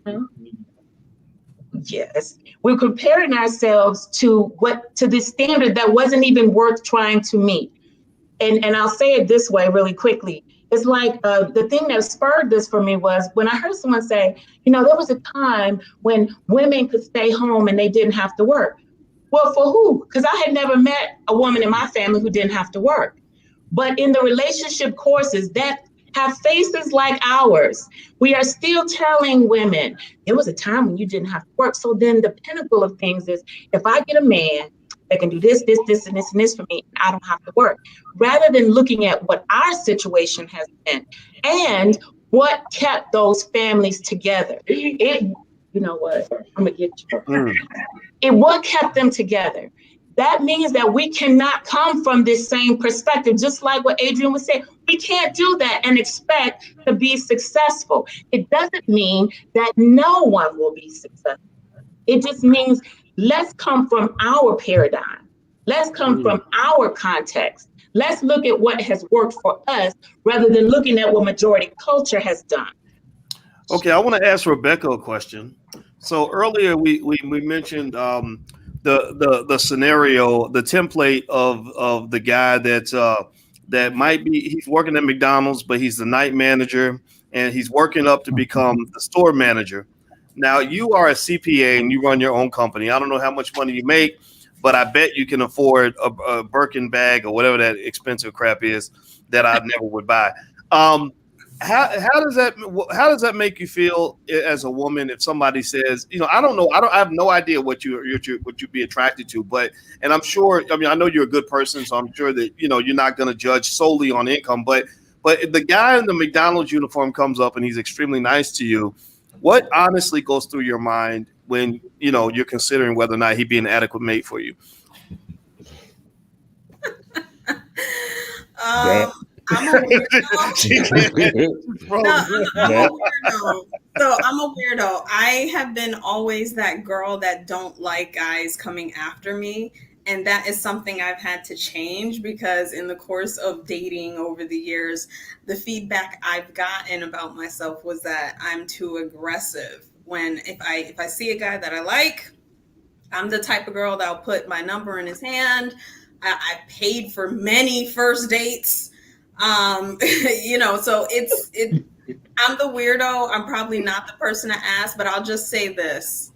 Yes, we're comparing ourselves to this standard that wasn't even worth trying to meet. And I'll say it this way really quickly. It's like the thing that spurred this for me was when I heard someone say, there was a time when women could stay home and they didn't have to work. Well, for who? Because I had never met a woman in my family who didn't have to work. But in the relationship courses that have faces like ours, we are still telling women, there was a time when you didn't have to work. So then the pinnacle of things is, if I get a man that can do this, this, this, and this, and this for me, I don't have to work. Rather than looking at what our situation has been and what kept those families together. You know what? I'm gonna get you. What kept them together. That means that we cannot come from this same perspective, just like what Adrian was saying. We can't do that and expect to be successful. It doesn't mean that no one will be successful. It just means let's come from our paradigm. Let's come from our context. Let's look at what has worked for us rather than looking at what majority culture has done. Okay, I want to ask Rebecca a question. So earlier we mentioned the scenario, the template of the guy that might be, he's working at McDonald's, but he's the night manager and he's working up to become the store manager. Now you are a CPA and you run your own company. I don't know how much money you make, but I bet you can afford a Birkin bag or whatever that expensive crap is that I never would buy. how does that make you feel as a woman if somebody says, I don't know, I have no idea what you'd be attracted to, and I'm sure, I know you're a good person, so I'm sure that you're not going to judge solely on income, but if the guy in the McDonald's uniform comes up and he's extremely nice to you, what honestly goes through your mind when you're considering whether or not he'd be an adequate mate for you? I'm a weirdo. I'm a weirdo. So I'm a weirdo. I have been always that girl that don't like guys coming after me. And that is something I've had to change, because in the course of dating over the years, the feedback I've gotten about myself was that I'm too aggressive. If I see a guy that I like, I'm the type of girl that'll put my number in his hand. I paid for many first dates. So I'm the weirdo. I'm probably not the person to ask, but I'll just say this.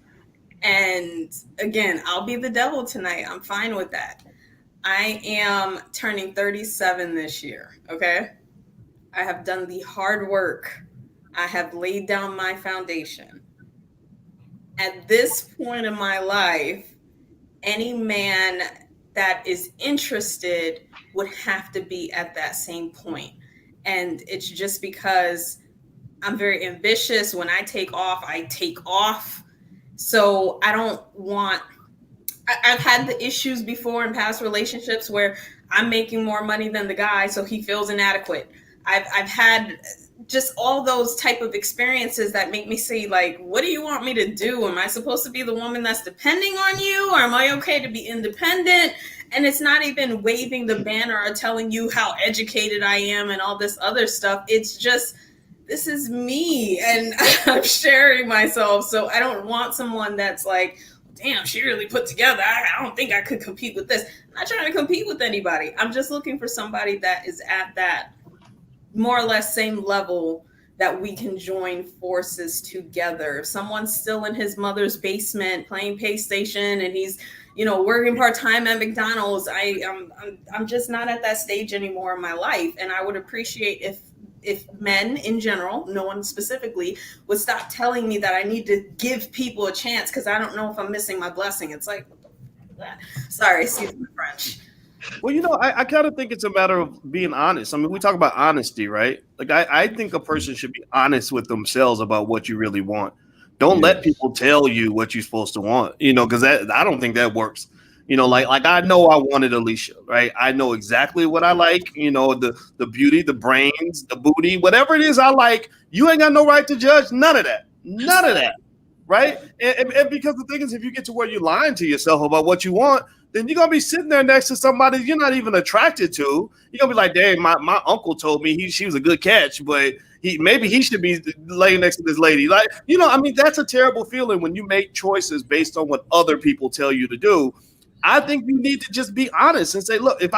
And again, I'll be the devil tonight. I'm fine with that. I am turning 37 this year. Okay. I have done the hard work. I have laid down my foundation. At this point in my life, any man that is interested would have to be at that same point. And it's just because I'm very ambitious. When I take off, I take off. So I don't want, I've had the issues before in past relationships where I'm making more money than the guy, so he feels inadequate. I've had just all those type of experiences that make me say, like, what do you want me to do? Am I supposed to be the woman that's depending on you? Or am I okay to be independent? And it's not even waving the banner or telling you how educated I am and all this other stuff. It's just, this is me and I'm sharing myself. So I don't want someone that's like, damn, she really put together. I don't think I could compete with this. I'm not trying to compete with anybody. I'm just looking for somebody that is at that more or less same level that we can join forces together. If someone's still in his mother's basement playing PlayStation and he's, working part-time at McDonald's, I'm just not at that stage anymore in my life. And I would appreciate if men in general, no one specifically, would stop telling me that I need to give people a chance because I don't know if I'm missing my blessing. It's like, what the fuck is that? Sorry, excuse my French. Well, I kind of think it's a matter of being honest. I mean, we talk about honesty, right? Like, I think a person should be honest with themselves about what you really want. Don't let people tell you what you're supposed to want, because I don't think that works. Like I know I wanted Alicia, right? I know exactly what I like, the beauty, the brains, the booty, whatever it is I like. You ain't got no right to judge none of that. None of that, right? And because the thing is, if you get to where you're lying to yourself about what you want, then you're going to be sitting there next to somebody you're not even attracted to. You're going to be like, dang, my uncle told me she was a good catch, but maybe he should be laying next to this lady. Like, that's a terrible feeling when you make choices based on what other people tell you to do. I think you need to just be honest and say, look, if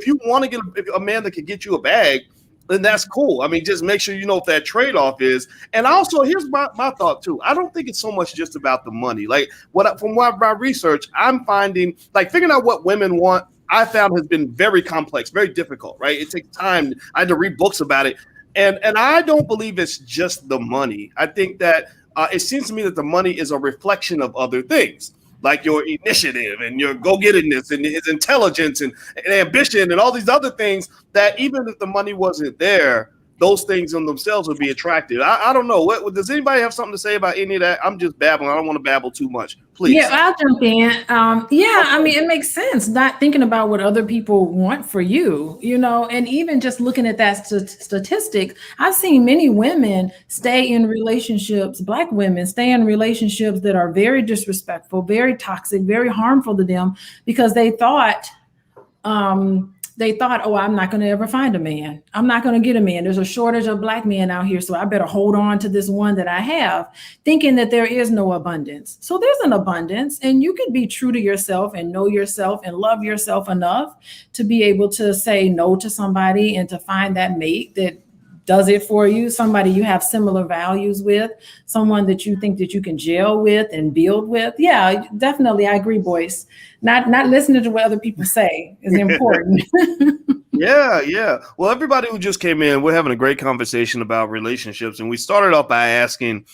you want to get a man that can get you a bag, then that's cool. I mean, just make sure you know what that trade-off is. And also, here's my thought too. I don't think it's so much just about the money. Like from my research, I'm finding like figuring out what women want, I found has been very complex, very difficult, right? It takes time. I had to read books about it. And I don't believe it's just the money. I think that it seems to me that the money is a reflection of other things, like your initiative and your go-gettedness and his intelligence and ambition and all these other things that even if the money wasn't there, those things in themselves would be attractive. I don't know. Does anybody have something to say about any of that? I'm just babbling. I don't want to babble too much. Please. Yeah, I'll jump in. I mean, it makes sense not thinking about what other people want for you, and even just looking at that statistic, I've seen many women stay in relationships, Black women stay in relationships that are very disrespectful, very toxic, very harmful to them because they thought, oh, I'm not going to ever find a man. I'm not going to get a man. There's a shortage of Black men out here, so I better hold on to this one that I have, thinking that there is no abundance. So there's an abundance, and you can be true to yourself and know yourself and love yourself enough to be able to say no to somebody and to find that mate that does it for you, somebody you have similar values with, someone that you think that you can gel with and build with. Yeah, definitely. I agree, Boyce. Not listening to what other people say is important. Yeah. Well, everybody who just came in, we're having a great conversation about relationships. And we started off by asking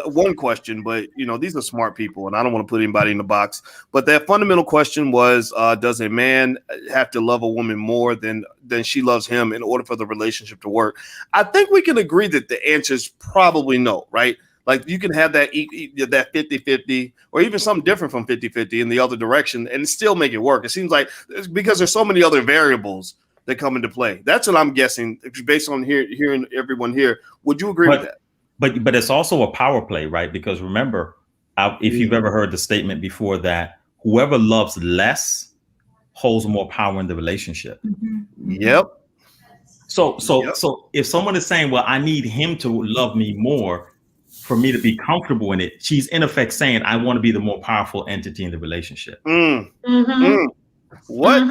one question, but these are smart people and I don't want to put anybody in the box. But that fundamental question was, does a man have to love a woman more than she loves him in order for the relationship to work? I think we can agree that the answer is probably no, right? Like you can have that 50-50 or even something different from 50-50 in the other direction and still make it work. It seems like because there's so many other variables that come into play. That's what I'm guessing based on hearing everyone here. Would you agree with that? But it's also a power play, right? Because remember, if you've ever heard the statement before that whoever loves less holds more power in the relationship. Yep. So if someone is saying, well, I need him to love me more for me to be comfortable in it, she's in effect saying, I want to be the more powerful entity in the relationship. What?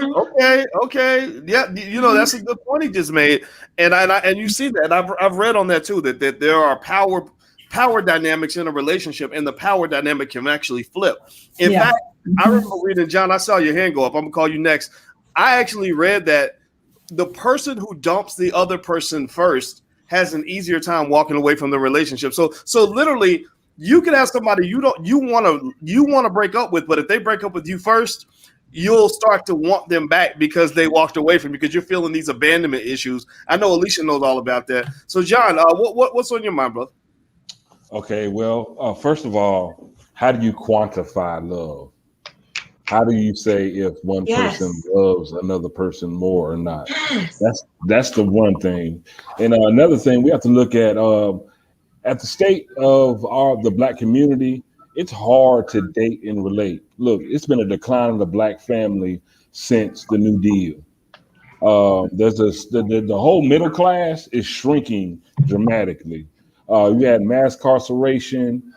Okay. Yeah, that's a good point he just made, and you see that. I've read on that too that there are power dynamics in a relationship, and the power dynamic can actually flip. In fact, I remember reading, John. I saw your hand go up. I'm gonna call you next. I actually read that the person who dumps the other person first has an easier time walking away from the relationship. So literally, you can have somebody you want to break up with, but if they break up with you first, you'll start to want them back because they walked away from you because you're feeling these abandonment issues. I know Alicia knows all about that. So, John, what's on your mind, brother? Okay, well, first of all, how do you quantify love? How do you say if one person loves another person more or not? That's the one thing. And another thing, we have to look at the state of the Black community. It's hard to date and relate. Look, it's been a decline of the Black family since the New Deal. The whole middle class is shrinking dramatically. You had mass incarceration.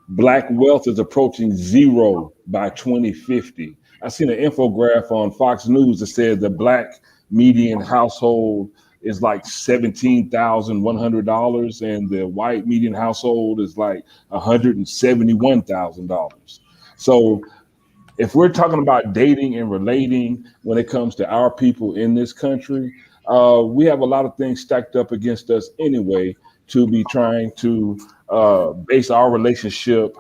Black wealth is approaching zero by 2050. I seen an infographic on Fox News that said the Black median household is like $17,100 and the white median household is like $171,000. So if we're talking about dating and relating when it comes to our people in this country, we have a lot of things stacked up against us anyway to be trying to base our relationship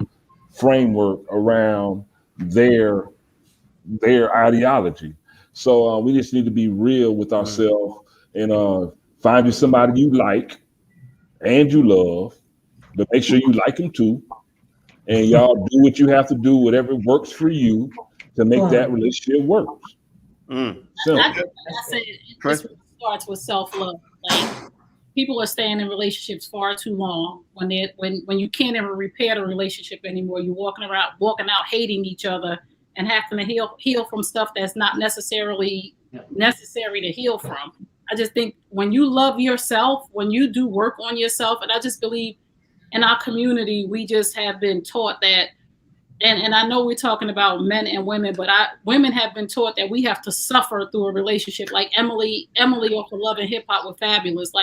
framework around their ideology. So we just need to be real with ourselves and find you somebody you like and you love, but make sure you like them too. And y'all do what you have to do, whatever works for you to make that relationship work. I said it just starts with self-love. Like people are staying in relationships far too long when you can't ever repair the relationship anymore. You're walking out hating each other and having to heal from stuff that's not necessarily necessary to heal from. I just think when you love yourself, when you do work on yourself, and I just believe in our community, we just have been taught that, and I know we're talking about men and women, but women have been taught that we have to suffer through a relationship. Like Emily off of Love and Hip Hop with Fabulous.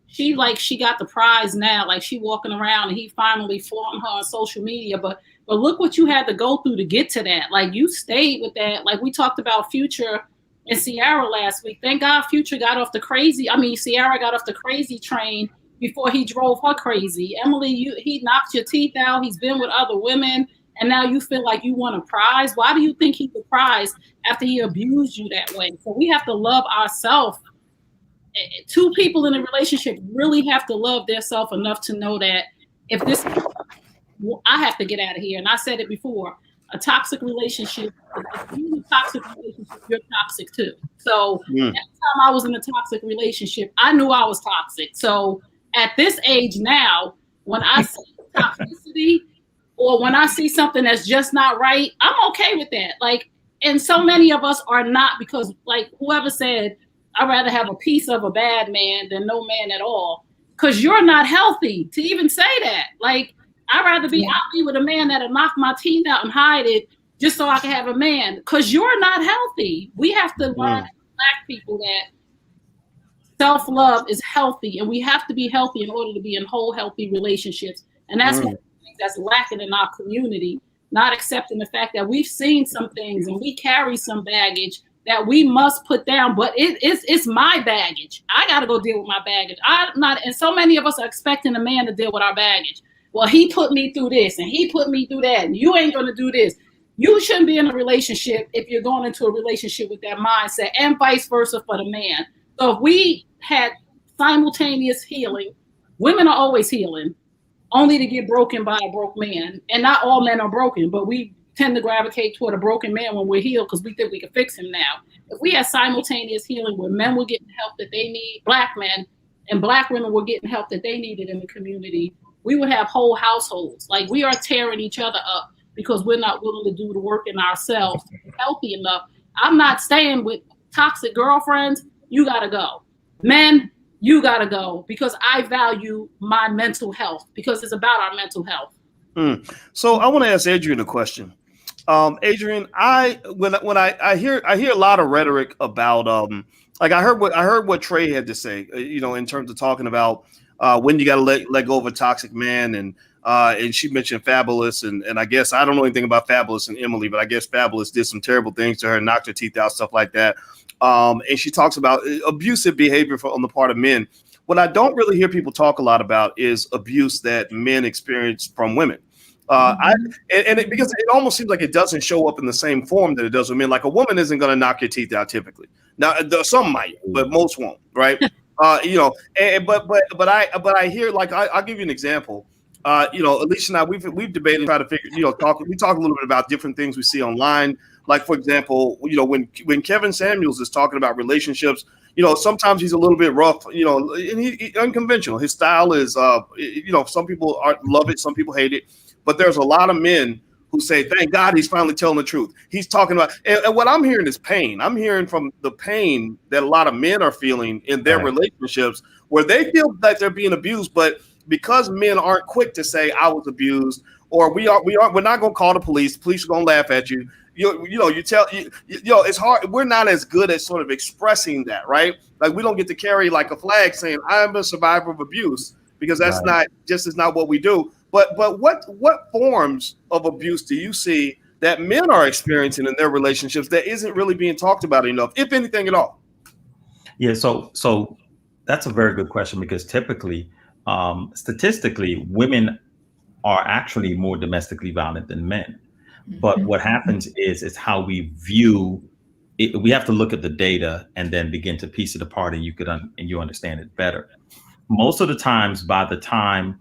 She got the prize now. Like she walking around and he finally flaunting her on social media. But look what you had to go through to get to that. Like you stayed with that. Like we talked about Future and Ciara last week. Thank God Ciara got off the crazy train before he drove her crazy. Emily, he knocked your teeth out. He's been with other women. And now you feel like you want a prize. Why do you think he's a prize after he abused you that way? So we have to love ourselves. Two people in a relationship really have to love themselves enough to know that if this, I have to get out of here. And I said it before, a toxic relationship, if you're in a toxic relationship, you're toxic too. So every time I was in a toxic relationship, I knew I was toxic. So at this age now, when I see toxicity or when I see something that's just not right, I'm okay with that. Like, and so many of us are not, because like whoever said, I'd rather have a piece of a bad man than no man at all. Because you're not healthy to even say that. Like, I'd rather be with a man that'll knock my teeth out and hide it just so I can have a man. Because you're not healthy. We have to learn as Black people that Self-love is healthy, and we have to be healthy in order to be in whole, healthy relationships. And that's one of the things that's lacking in our community, not accepting the fact that we've seen some things and we carry some baggage that we must put down. But it's my baggage. I got to go deal with my baggage. I'm not, and so many of us are expecting a man to deal with our baggage. Well, he put me through this and he put me through that, and you ain't going to do this. You shouldn't be in a relationship if you're going into a relationship with that mindset, and vice versa for the man. So if we had simultaneous healing, women are always healing, only to get broken by a broke man. And not all men are broken, but we tend to gravitate toward a broken man when we're healed because we think we can fix him now. If we had simultaneous healing where men were getting help that they need, black men, and black women were getting help that they needed in the community, we would have whole households. Like, we are tearing each other up because we're not willing to do the work in ourselves to be healthy enough. I'm not staying with toxic girlfriends. You gotta go. Men, you gotta go, because I value my mental health, because it's about our mental health. So I want to ask Adrian a question. Adrian, when I hear a lot of rhetoric about like I heard what Trey had to say, in terms of talking about when you got to let go of a toxic man, and she mentioned Fabulous, and I guess I don't know anything about Fabulous and Emily, but I guess Fabulous did some terrible things to her, knocked her teeth out, stuff like that. And she talks about abusive behavior on the part of men. What I don't really hear people talk a lot about is abuse that men experience from women. Because it almost seems like it doesn't show up in the same form that it does with men. Like, a woman isn't going to knock your teeth out typically. Now, some might, but most won't, right? But I hear, like, I'll give you an example. Alicia and I, we've debated and tried to figure, we talk a little bit about different things we see online. Like, for example, when Kevin Samuels is talking about relationships, sometimes he's a little bit rough, and he unconventional. His style is, some people love it, some people hate it, but there's a lot of men who say, thank God he's finally telling the truth. He's talking about, and what I'm hearing is pain. I'm hearing from the pain that a lot of men are feeling in their relationships, where they feel that they're being abused, but because men aren't quick to say I was abused, or we're not going to call the police. Police are going to laugh at you. It's hard. We're not as good at sort of expressing that, right? Like, we don't get to carry like a flag saying I'm a survivor of abuse, because that's not what we do. But what forms of abuse do you see that men are experiencing in their relationships that isn't really being talked about enough, if anything at all? Yeah, so that's a very good question, because typically, statistically, women are actually more domestically violent than men. But what happens is how we view it. We have to look at the data and then begin to piece it apart, and you understand it better. Most of the times, by the time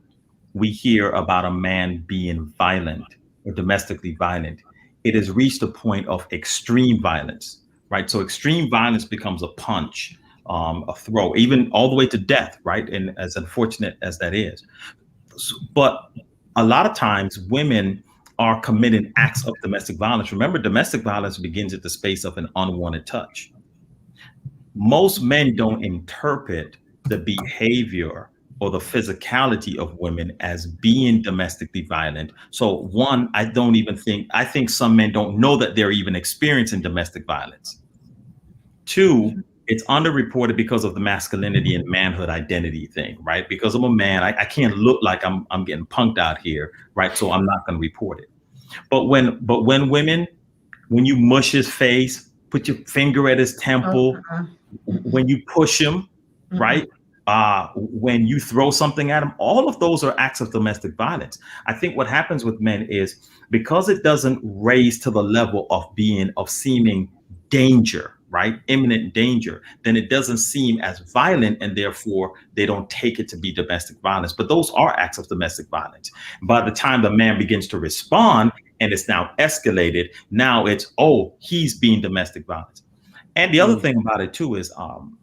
we hear about a man being violent or domestically violent, it has reached a point of extreme violence, right? So extreme violence becomes a punch, a throw, even all the way to death, right? And as unfortunate as that is, but a lot of times women are committing acts of domestic violence. Remember, domestic violence begins at the space of an unwanted touch. Most men don't interpret the behavior or the physicality of women as being domestically violent. So one, I think some men don't know that they're even experiencing domestic violence. Two, it's underreported because of the masculinity and manhood identity thing, right? Because I'm a man, I can't look like I'm getting punked out here, right? So I'm not going to report it. But when women, when you mush his face, put your finger at his temple, when you push him, right? When you throw something at him, all of those are acts of domestic violence. I think what happens with men is, because it doesn't raise to the level of seeming danger, right? Imminent danger, then it doesn't seem as violent, and therefore they don't take it to be domestic violence. But those are acts of domestic violence. By the time the man begins to respond and it's now escalated, now it's, he's being domestic violence. And the other thing about it too is,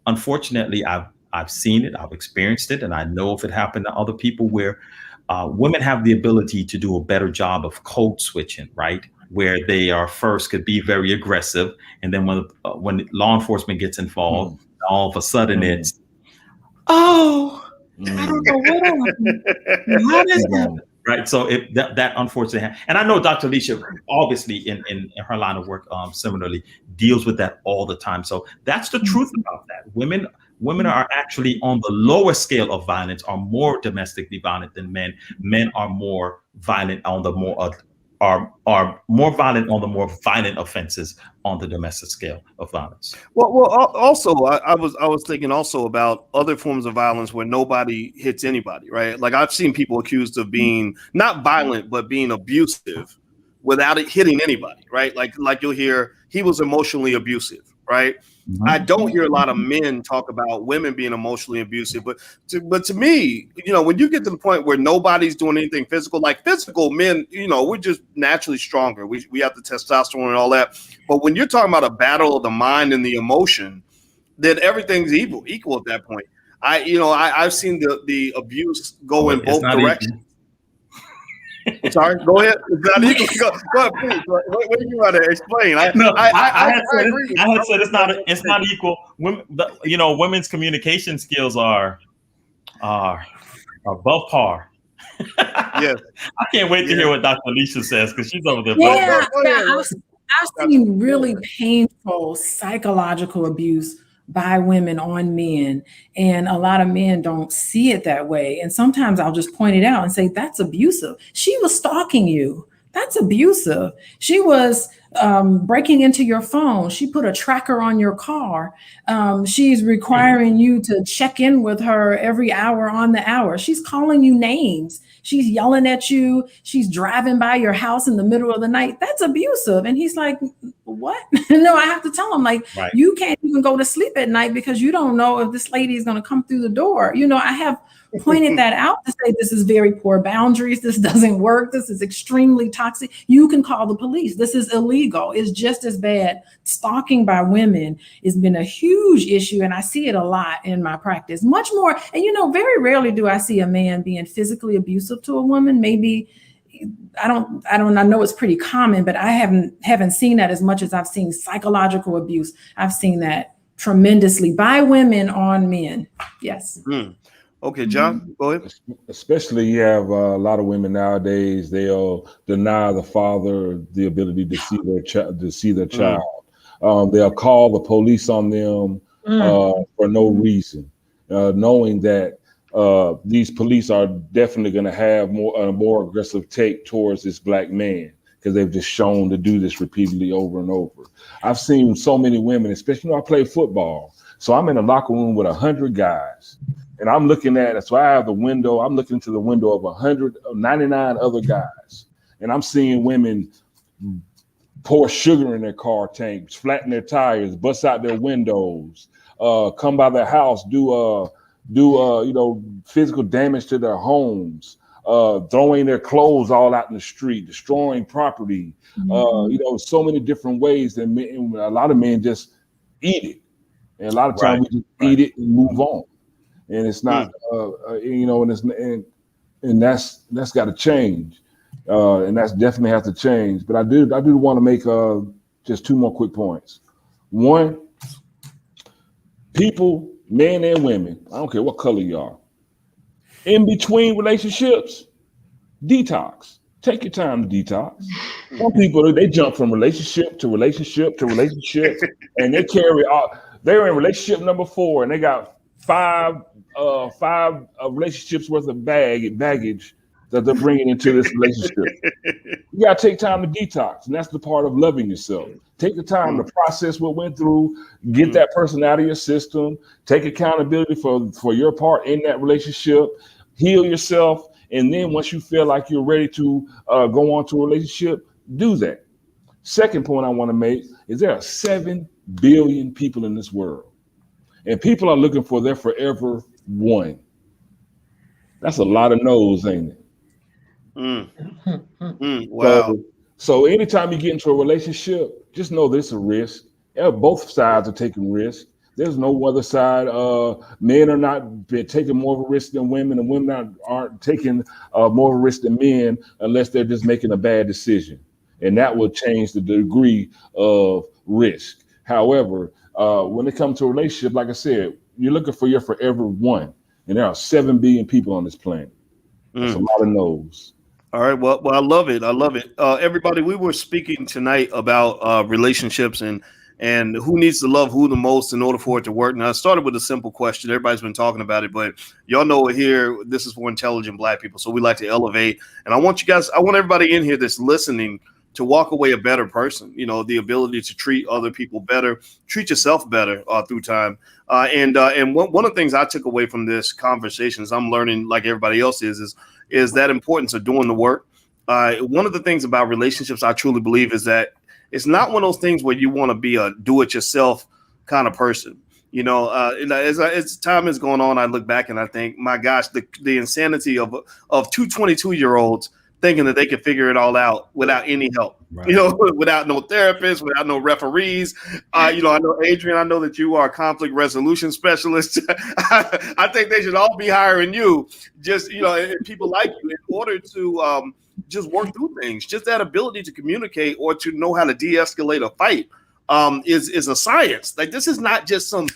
unfortunately, I've seen it, I've experienced it, and I know if it happened to other people, where women have the ability to do a better job of code switching, right? Where they are first could be very aggressive, and then when law enforcement gets involved, all of a sudden it's, I don't know what happened. How does that? Right. So that unfortunately, and I know Dr. Alicia, obviously in her line of work, similarly deals with that all the time. So that's the truth about that. Women are actually on the lower scale of violence, are more domestically violent than men. Men are more violent on the more more violent on the more violent offenses on the domestic scale of violence. Well, also, I was thinking also about other forms of violence where nobody hits anybody, right? Like I've seen people accused of being not violent but being abusive without it hitting anybody, right? Like you'll hear he was emotionally abusive, right? Mm-hmm. I don't hear a lot of men talk about women being emotionally abusive, but to me, when you get to the point where nobody's doing anything physical, like physical men, we're just naturally stronger. We have the testosterone and all that. But when you're talking about a battle of the mind and the emotion, then everything's equal at that point. I've seen the abuse go in both directions. Sorry, go ahead. Go ahead, please. What do you want to explain? I had said it's not equal. Women, women's communication skills are above par. Yes. I can't wait to hear what Dr. Alicia says because she's over there. Yeah, I've seen really painful psychological abuse by women on men, and a lot of men don't see it that way. And sometimes I'll just point it out and say, that's abusive. She was stalking you. That's abusive. She was breaking into your phone. She put a tracker on your car. She's requiring you to check in with her every hour on the hour. She's calling you names. She's yelling at you. She's driving by your house in the middle of the night. That's abusive. And he's like, what? No, I have to tell him, like, right. You can't even go to sleep at night because you don't know if this lady is going to come through the door. I have pointed that out to say this is very poor boundaries. This doesn't work. This is extremely toxic. You can call the police. This is illegal. It's just as bad. Stalking by women has been a huge issue, and I see it a lot in my practice, much more. And very rarely do I see a man being physically abusive to a woman. Maybe I know it's pretty common, but I haven't seen that as much as I've seen psychological abuse. I've seen that tremendously by women on men. Yes. Mm. Okay, John, go ahead. Especially you have a lot of women nowadays, they'll deny the father the ability to see their child. They'll call the police on them for no reason, knowing that these police are definitely going to have a more aggressive take towards this black man because they've just shown to do this repeatedly over and over. I've seen so many women, especially I play football. So I'm in a locker room with 100 guys. And I'm looking at it. So I have the window. I'm looking to the window of 199 other guys. And I'm seeing women pour sugar in their car tanks, flatten their tires, bust out their windows, come by their house, do physical damage to their homes, throwing their clothes all out in the street, destroying property. So many different ways that a lot of men just eat it. And a lot of times we just eat it and move on. And it's not, and that's got to change, and that's definitely has to change. But I do want to make just two more quick points. One, people, men and women, I don't care what color you are, in between relationships, detox. Take your time to detox. Some people, they jump from relationship to relationship to relationship, and they carry out. They're in relationship number 4, and they got five relationships worth of baggage that they're bringing into this relationship. You got to take time to detox, and that's the part of loving yourself. Take the time to process what went through, get that person out of your system, take accountability for your part in that relationship, heal yourself, and then once you feel like you're ready to go on to a relationship, do that. Second point I want to make is there are 7 billion people in this world. And people are looking for their forever one. That's a lot of no's, ain't it? Wow. So anytime you get into a relationship, just know there's a risk. Both sides are taking risks. There's no other side. Men are not taking more of a risk than women, and women aren't taking more of a risk than men unless they're just making a bad decision. And that will change the degree of risk. However, when it comes to a relationship, like I said, you're looking for your forever one. And there are 7 billion people on this planet. That's a lot of no's. All right. Well, I love it. Everybody, we were speaking tonight about relationships and and who needs to love who the most in order for it to work. Now, I started with a simple question. Everybody's been talking about it, but y'all know here, this is for intelligent Black people. So we like to elevate. And I want everybody in here that's listening to walk away a better person, the ability to treat other people better, treat yourself better through time. And one of the things I took away from this conversation is I'm learning, like everybody else is that importance of doing the work. One of the things about relationships I truly believe is that it's not one of those things where you want to be a do-it-yourself kind of person. As time is going on, I look back and I think, my gosh, the insanity of two 22-year-olds thinking that they can figure it all out without any help, right. Without no therapist, without no referees. I know, Adrian, I know that you are a conflict resolution specialist. I think they should all be hiring you, just, people like you, in order to just work through things. Just that ability to communicate or to know how to de-escalate a fight is a science. Like, this is not just some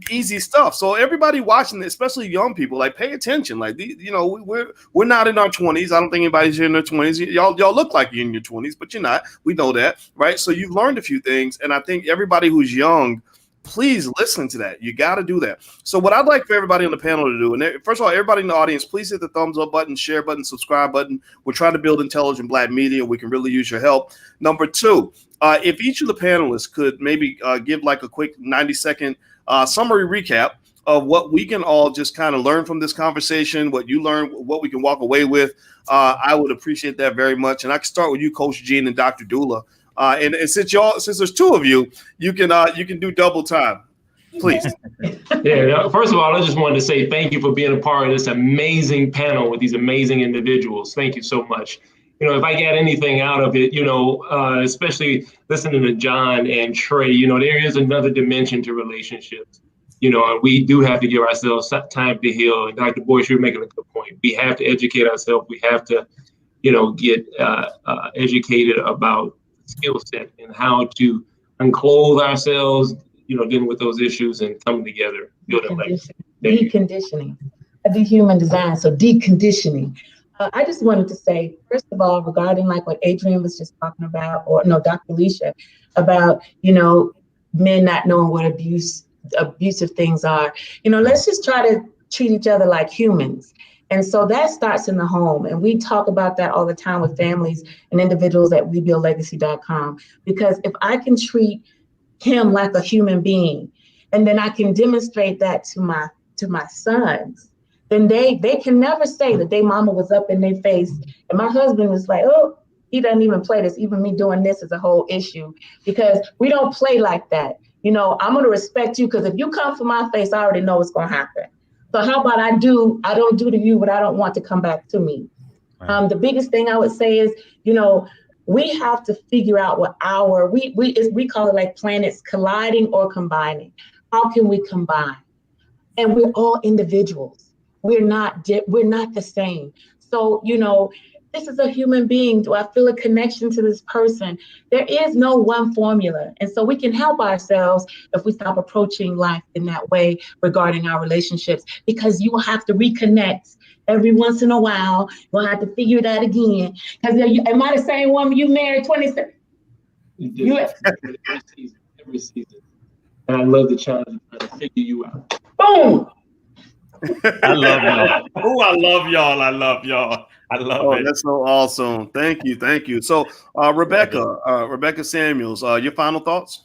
easy stuff. So everybody watching, especially young people, like, pay attention. Like, we're not in our 20s. I don't think anybody's here in their 20s. Y'all look like you're in your 20s, but you're not. We know that, right? So you've learned a few things, and I think everybody who's young, please listen to that. You got to do that. So what I'd like for everybody on the panel to do, and first of all, everybody in the audience, please hit the thumbs up button, share button, subscribe button. We're trying to build intelligent Black media. We can really use your help. Number two, if each of the panelists could maybe give like a quick 90-second summary recap of what we can all just kind of learn from this conversation, what you learned, what we can walk away with. I would appreciate that very much. And I can start with you, Coach Gene and Dr. Dula. And since there's two of you, you can do double time, please. Yeah. First of all, I just wanted to say thank you for being a part of this amazing panel with these amazing individuals. Thank you so much. If I get anything out of it, especially listening to John and Trey, there is another dimension to relationships. And we do have to give ourselves time to heal. And Dr. Boyce, you're making a good point. We have to educate ourselves. We have to, get educated about skill set and how to unclothe ourselves, dealing with those issues and coming together, building legacy. Deconditioning. I do human design, so deconditioning. I just wanted to say, first of all, regarding like what Adrian was just talking about, or no, Dr. Alicia, about, men not knowing what abusive things are. Let's just try to treat each other like humans. And so that starts in the home. And we talk about that all the time with families and individuals at WeBuildLegacy.com. Because if I can treat him like a human being, and then I can demonstrate that to my sons, then they can never say that their mama was up in their face. And my husband was like, oh, he doesn't even play this. Even me doing this is a whole issue, because we don't play like that. I'm going to respect you, because if you come for my face, I already know what's going to happen. So how about I don't do to you what I don't want to come back to me. Right. The biggest thing I would say is, we have to figure out what we call it like planets colliding or combining. How can we combine? And we're all individuals. We're not the same. So, this is a human being. Do I feel a connection to this person? There is no one formula. And so we can help ourselves if we stop approaching life in that way regarding our relationships, because you will have to reconnect every once in a while. You'll have to figure that again. Because am I the same woman you married 27? Every season. And I love the challenge of trying to figure you out. Boom! I love y'all. Oh, I love y'all. I love y'all. I love it. That's so awesome. Thank you. So, Rebecca Samuels, your final thoughts?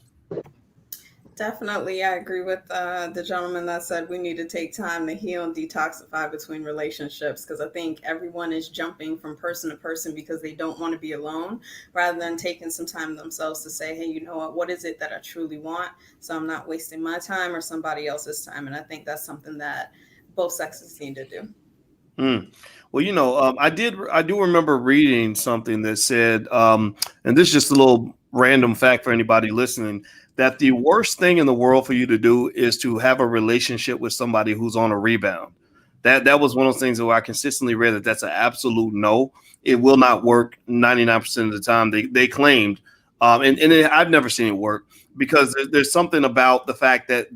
Definitely, I agree with the gentleman that said we need to take time to heal and detoxify between relationships, because I think everyone is jumping from person to person because they don't want to be alone, rather than taking some time themselves to say, hey, you know what is it that I truly want? So I'm not wasting my time or somebody else's time. And I think that's something that both sexes need to do. Well, I do remember reading something that said, and this is just a little random fact for anybody listening, that the worst thing in the world for you to do is to have a relationship with somebody who's on a rebound. That was one of those things where I consistently read that's an absolute no. It will not work 99% of the time. They claimed, I've never seen it work, because there's something about the fact that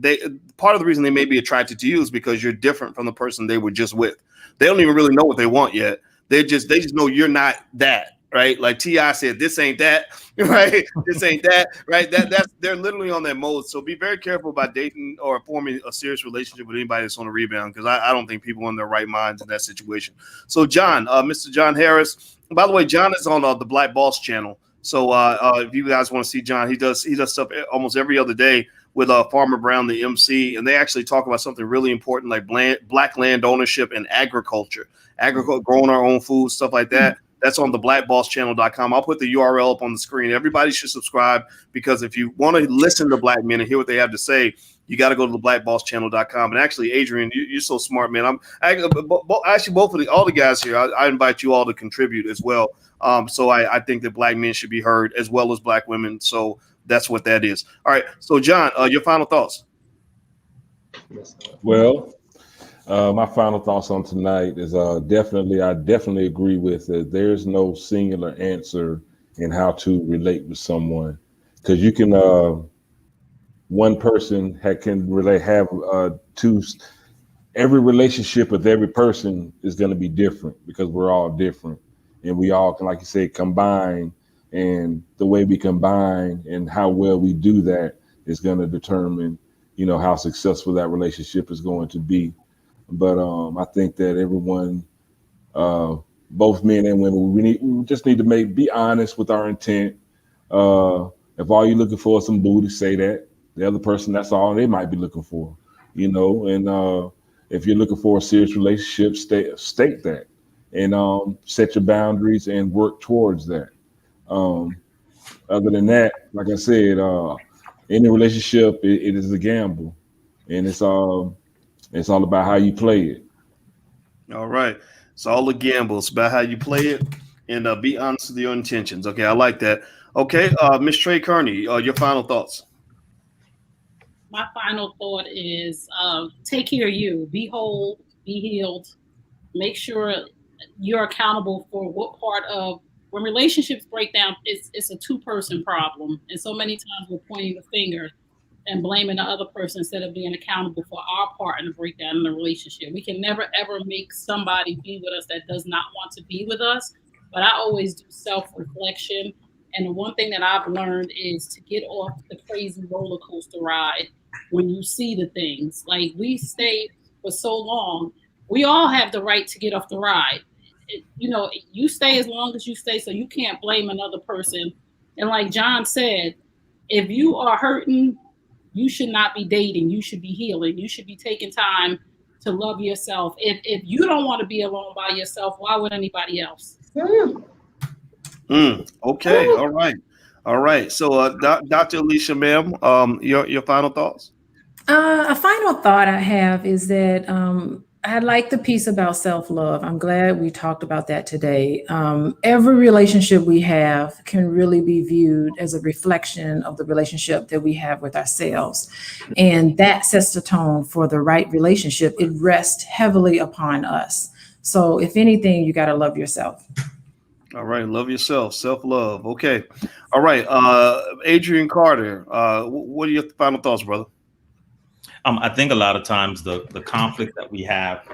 part of the reason they may be attracted to you is because you're different from the person they were just with. They don't even really know what they want yet. They just know you're not that. right? Like T.I. said, this ain't that, right? This ain't that, right? That's they're literally on that mode. So be very careful about dating or forming a serious relationship with anybody that's on a rebound, because I don't think people are in their right minds in that situation. So John, Mr. John Harris. By the way, John is on the Black Boss channel. So if you guys want to see John, he does stuff almost every other day with Farmer Brown, the MC, and they actually talk about something really important like black land ownership and agriculture, growing our own food, stuff like that. That's on the blackbosschannel.com. I'll put the URL up on the screen. Everybody should subscribe, because if you want to listen to black men and hear what they have to say, you got to go to the blackbosschannel.com. And actually, Adrian, you're so smart, man. Actually, both of all the guys here, I invite you all to contribute as well. So I think that black men should be heard as well as black women. So that's what that is. All right. So John, your final thoughts. Well, my final thoughts on tonight is I definitely agree with that. There's no singular answer in how to relate with someone, because you can one person can really have two. Every relationship with every person is going to be different, because we're all different, and we all can, like you said, combine. And the way we combine and how well we do that is going to determine, how successful that relationship is going to be. But I think that everyone, both men and women, we just need to be honest with our intent. If all you're looking for is some booty, say that. The other person, that's all they might be looking for, And if you're looking for a serious relationship, state that, and set your boundaries and work towards that. Other than that, like I said, any relationship, it is a gamble, and it's all about how you play it. All right. It's all a gamble. It's about how you play it, and be honest with your intentions. Okay, I like that. Okay, Ms. Trey Kearney, your final thoughts. My final thought is take care of you. Be whole, be healed. Make sure you're accountable for what part of when relationships break down, it's a two-person problem. And so many times we're pointing the finger and blaming the other person instead of being accountable for our part in the breakdown in the relationship. We can never, ever make somebody be with us that does not want to be with us. But I always do self-reflection. And the one thing that I've learned is to get off the crazy roller coaster ride when you see the things. Like, we stayed for so long. We all have the right to get off the ride. You stay as long as you stay, so you can't blame another person. And like John said, if you are hurting, you should not be dating. You should be healing. You should be taking time to love yourself. If you don't want to be alone by yourself, why would anybody else? Okay. All right. So, Dr. Alicia, ma'am, your final thoughts. A final thought I have is that I like the piece about self-love. I'm glad we talked about that today. Every relationship we have can really be viewed as a reflection of the relationship that we have with ourselves. And that sets the tone for the right relationship. It rests heavily upon us. So if anything, you got to love yourself. All right. Love yourself. Self-love. Okay. All right. Adrian Carter, what are your final thoughts, brother? I think a lot of times the conflict that we have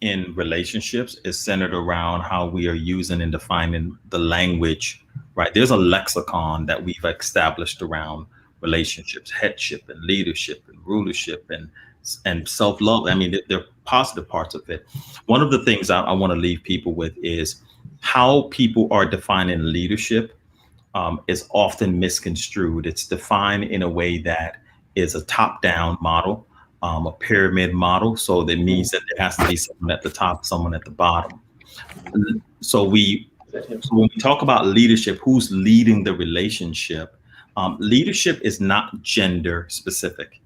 in relationships is centered around how we are using and defining the language, right? There's a lexicon that we've established around relationships, headship and leadership and rulership and self-love. I mean, they're positive parts of it. One of the things I want to leave people with is how people are defining leadership is often misconstrued. It's defined in a way that is a top-down model, a pyramid model. So that means that there has to be someone at the top, someone at the bottom. So when we talk about leadership, who's leading the relationship? Leadership is not gender specific.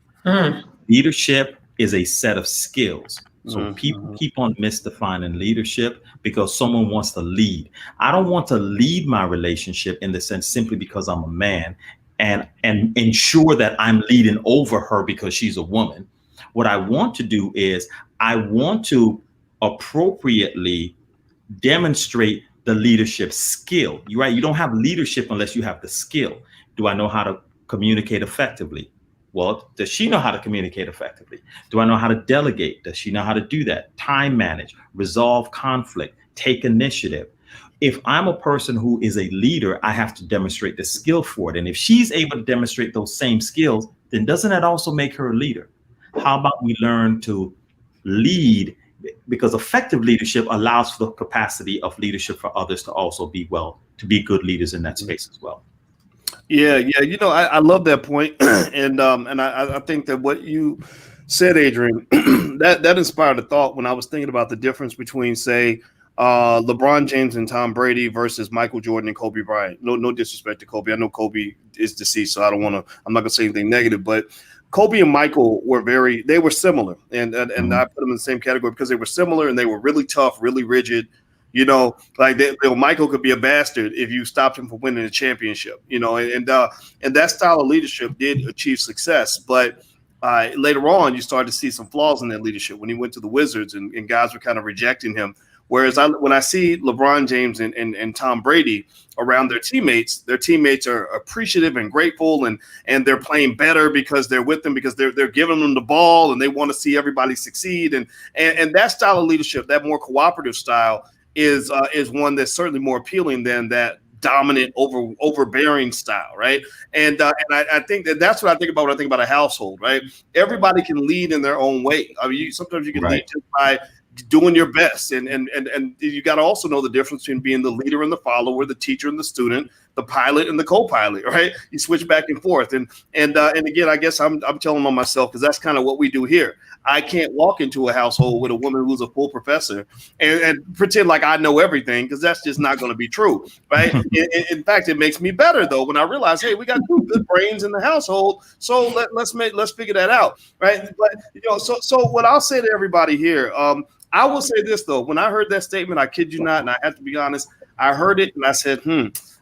Leadership is a set of skills. So people keep on misdefining leadership because someone wants to lead. I don't want to lead my relationship in the sense simply because I'm a man and ensure that I'm leading over her because she's a woman. What I want to do is I want to appropriately demonstrate the leadership skill. You're right. You don't have leadership unless you have the skill. Do I know how to communicate effectively? Well, does she know how to communicate effectively? Do I know how to delegate? Does she know how to do that? Time manage, resolve conflict, take initiative. if I'm a person who is a leader, I have to demonstrate the skill for it. And if she's able to demonstrate those same skills, then doesn't that also make her a leader? How about we learn to lead? Because effective leadership allows for the capacity of leadership for others to also be good leaders in that space as well. Yeah. You know, I love that point. and I think that what you said, Adrian, that inspired a thought when I was thinking about the difference between, say, LeBron James and Tom Brady versus Michael Jordan and Kobe Bryant. No disrespect to Kobe. I know Kobe is deceased, so I'm not going to say anything negative, but Kobe and Michael they were similar. And I put them in the same category because they were similar and they were really tough, really rigid. You know, like Michael could be a bastard if you stopped him from winning a championship, you know, and that style of leadership did achieve success. But later on, you started to see some flaws in that leadership when he went to the Wizards and guys were kind of rejecting him. Whereas when I see LeBron James and Tom Brady around their teammates are appreciative and grateful, and they're playing better because they're with them, because they're giving them the ball and they want to see everybody succeed. And that style of leadership, that more cooperative style, is one that's certainly more appealing than that dominant, overbearing style, right? And I think that's what I think about when I think about a household, right? Everybody can lead in their own way. I mean, sometimes you can lead just by doing your best, and you got to also know the difference between being the leader and the follower, the teacher and the student, the pilot and the co-pilot, right? You switch back and forth, and again, I guess I'm telling on myself, because that's kind of what we do here. I can't walk into a household with a woman who's a full professor and pretend like I know everything, because that's just not going to be true, right? In fact, it makes me better though when I realize, hey, we got two good brains in the household, so let's figure that out, right? But you know, so what I'll say to everybody here, I will say this though, when I heard that statement, I kid you not, and I have to be honest, I heard it and I said,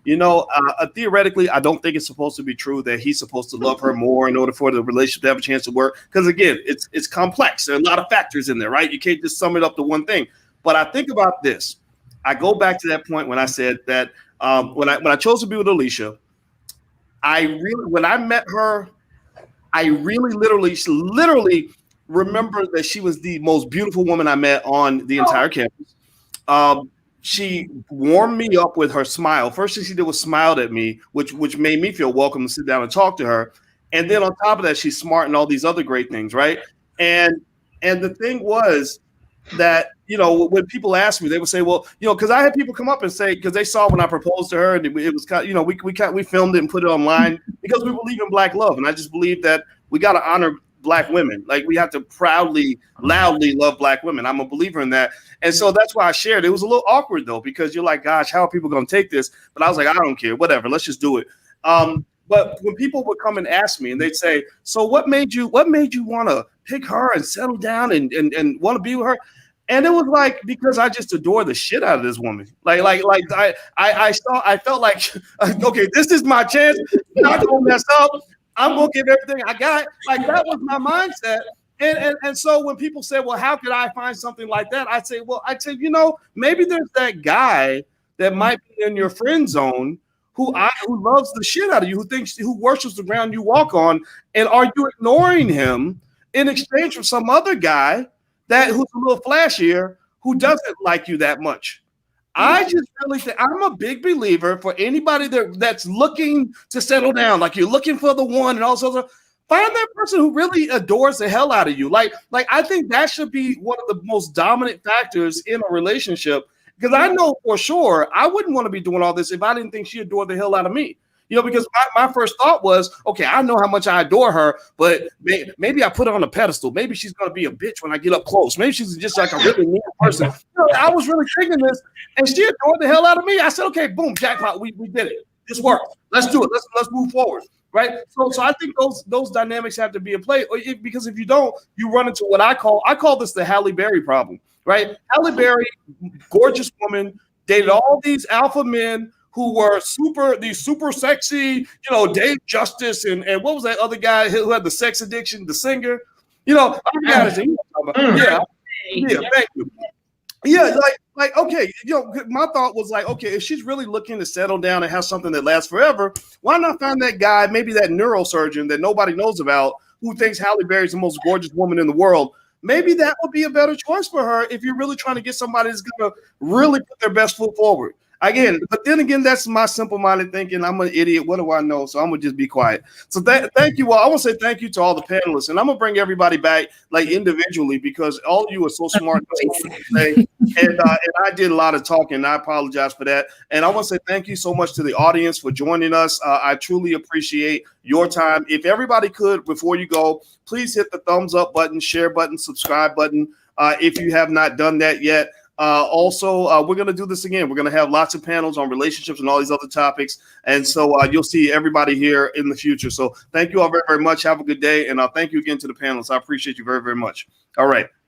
you know, theoretically, I don't think it's supposed to be true that he's supposed to love her more in order for the relationship to have a chance to work. Because again, it's complex. There are a lot of factors in there, right? You can't just sum it up to one thing. But I think about this. I go back to that point when I said that when I chose to be with Alicia, when I met her, I really literally remember that she was the most beautiful woman I met on the entire campus. She warmed me up with her smile. First thing she did was smiled at me, which made me feel welcome to sit down and talk to her. And then on top of that, she's smart and all these other great things, right? And the thing was that, you know, when people ask me, they would say, well, you know, because I had people come up and say, because they saw when I proposed to her, and it was kind of, you know, we filmed it and put it online because we believe in Black love, and I just believe that we got to honor Black women. Like, we have to proudly, loudly love Black women. I'm a believer in that. And so that's why I shared. It was a little awkward though, because you're like, gosh, how are people going to take this? But I was like, I don't care, whatever, let's just do it. But when people would come and ask me and they'd say, so what made you want to pick her and settle down and want to be with her? And it was like, because I just adore the shit out of this woman. Like I felt like, okay, this is my chance. I'm not gonna mess up. I'm gonna give everything I got. Like, that was my mindset. And so when people say, well, how could I find something like that? I'd say, you know, maybe there's that guy that might be in your friend zone who loves the shit out of you, who worships the ground you walk on. And are you ignoring him in exchange for some other guy who's a little flashier, who doesn't like you that much? I just really think, I'm a big believer for anybody that's looking to settle down, like you're looking for the one and all sorts. Find that person who really adores the hell out of you. Like I think that should be one of the most dominant factors in a relationship, because I know for sure I wouldn't want to be doing all this if I didn't think she adored the hell out of me. You know, because my first thought was, okay, I know how much I adore her, but maybe I put her on a pedestal. Maybe she's going to be a bitch when I get up close. Maybe she's just like a really mean person. You know, I was really thinking this, and she adored the hell out of me. I said, okay, boom, jackpot, we did it. This worked. Let's do it. Let's move forward. Right. So I think those dynamics have to be in play, because if you don't, you run into what I call this the Halle Berry problem. Right. Halle Berry, gorgeous woman, dated all these alpha men who were super sexy, you know, Dave Justice and what was that other guy who had the sex addiction, the singer? You know, thank you. Yeah, like okay, you know, my thought was like, okay, if she's really looking to settle down and have something that lasts forever, why not find that guy, maybe that neurosurgeon that nobody knows about, who thinks Halle Berry's the most gorgeous woman in the world? Maybe that would be a better choice for her if you're really trying to get somebody that's going to really put their best foot forward. Again, but then again, that's my simple-minded thinking. I'm an idiot. What do I know? So I'm gonna just be quiet. So thank you all. I want to say thank you to all the panelists, and I'm gonna bring everybody back like individually because all of you are so smart. And I did a lot of talking. And I apologize for that. And I want to say thank you so much to the audience for joining us. I truly appreciate your time. If everybody could, before you go, please hit the thumbs up button, share button, subscribe button if you have not done that yet. Also, we're going to do this again. We're going to have lots of panels on relationships and all these other topics. And so you'll see everybody here in the future. So thank you all very, very much. Have a good day. And thank you again to the panelists. I appreciate you very, very much. All right.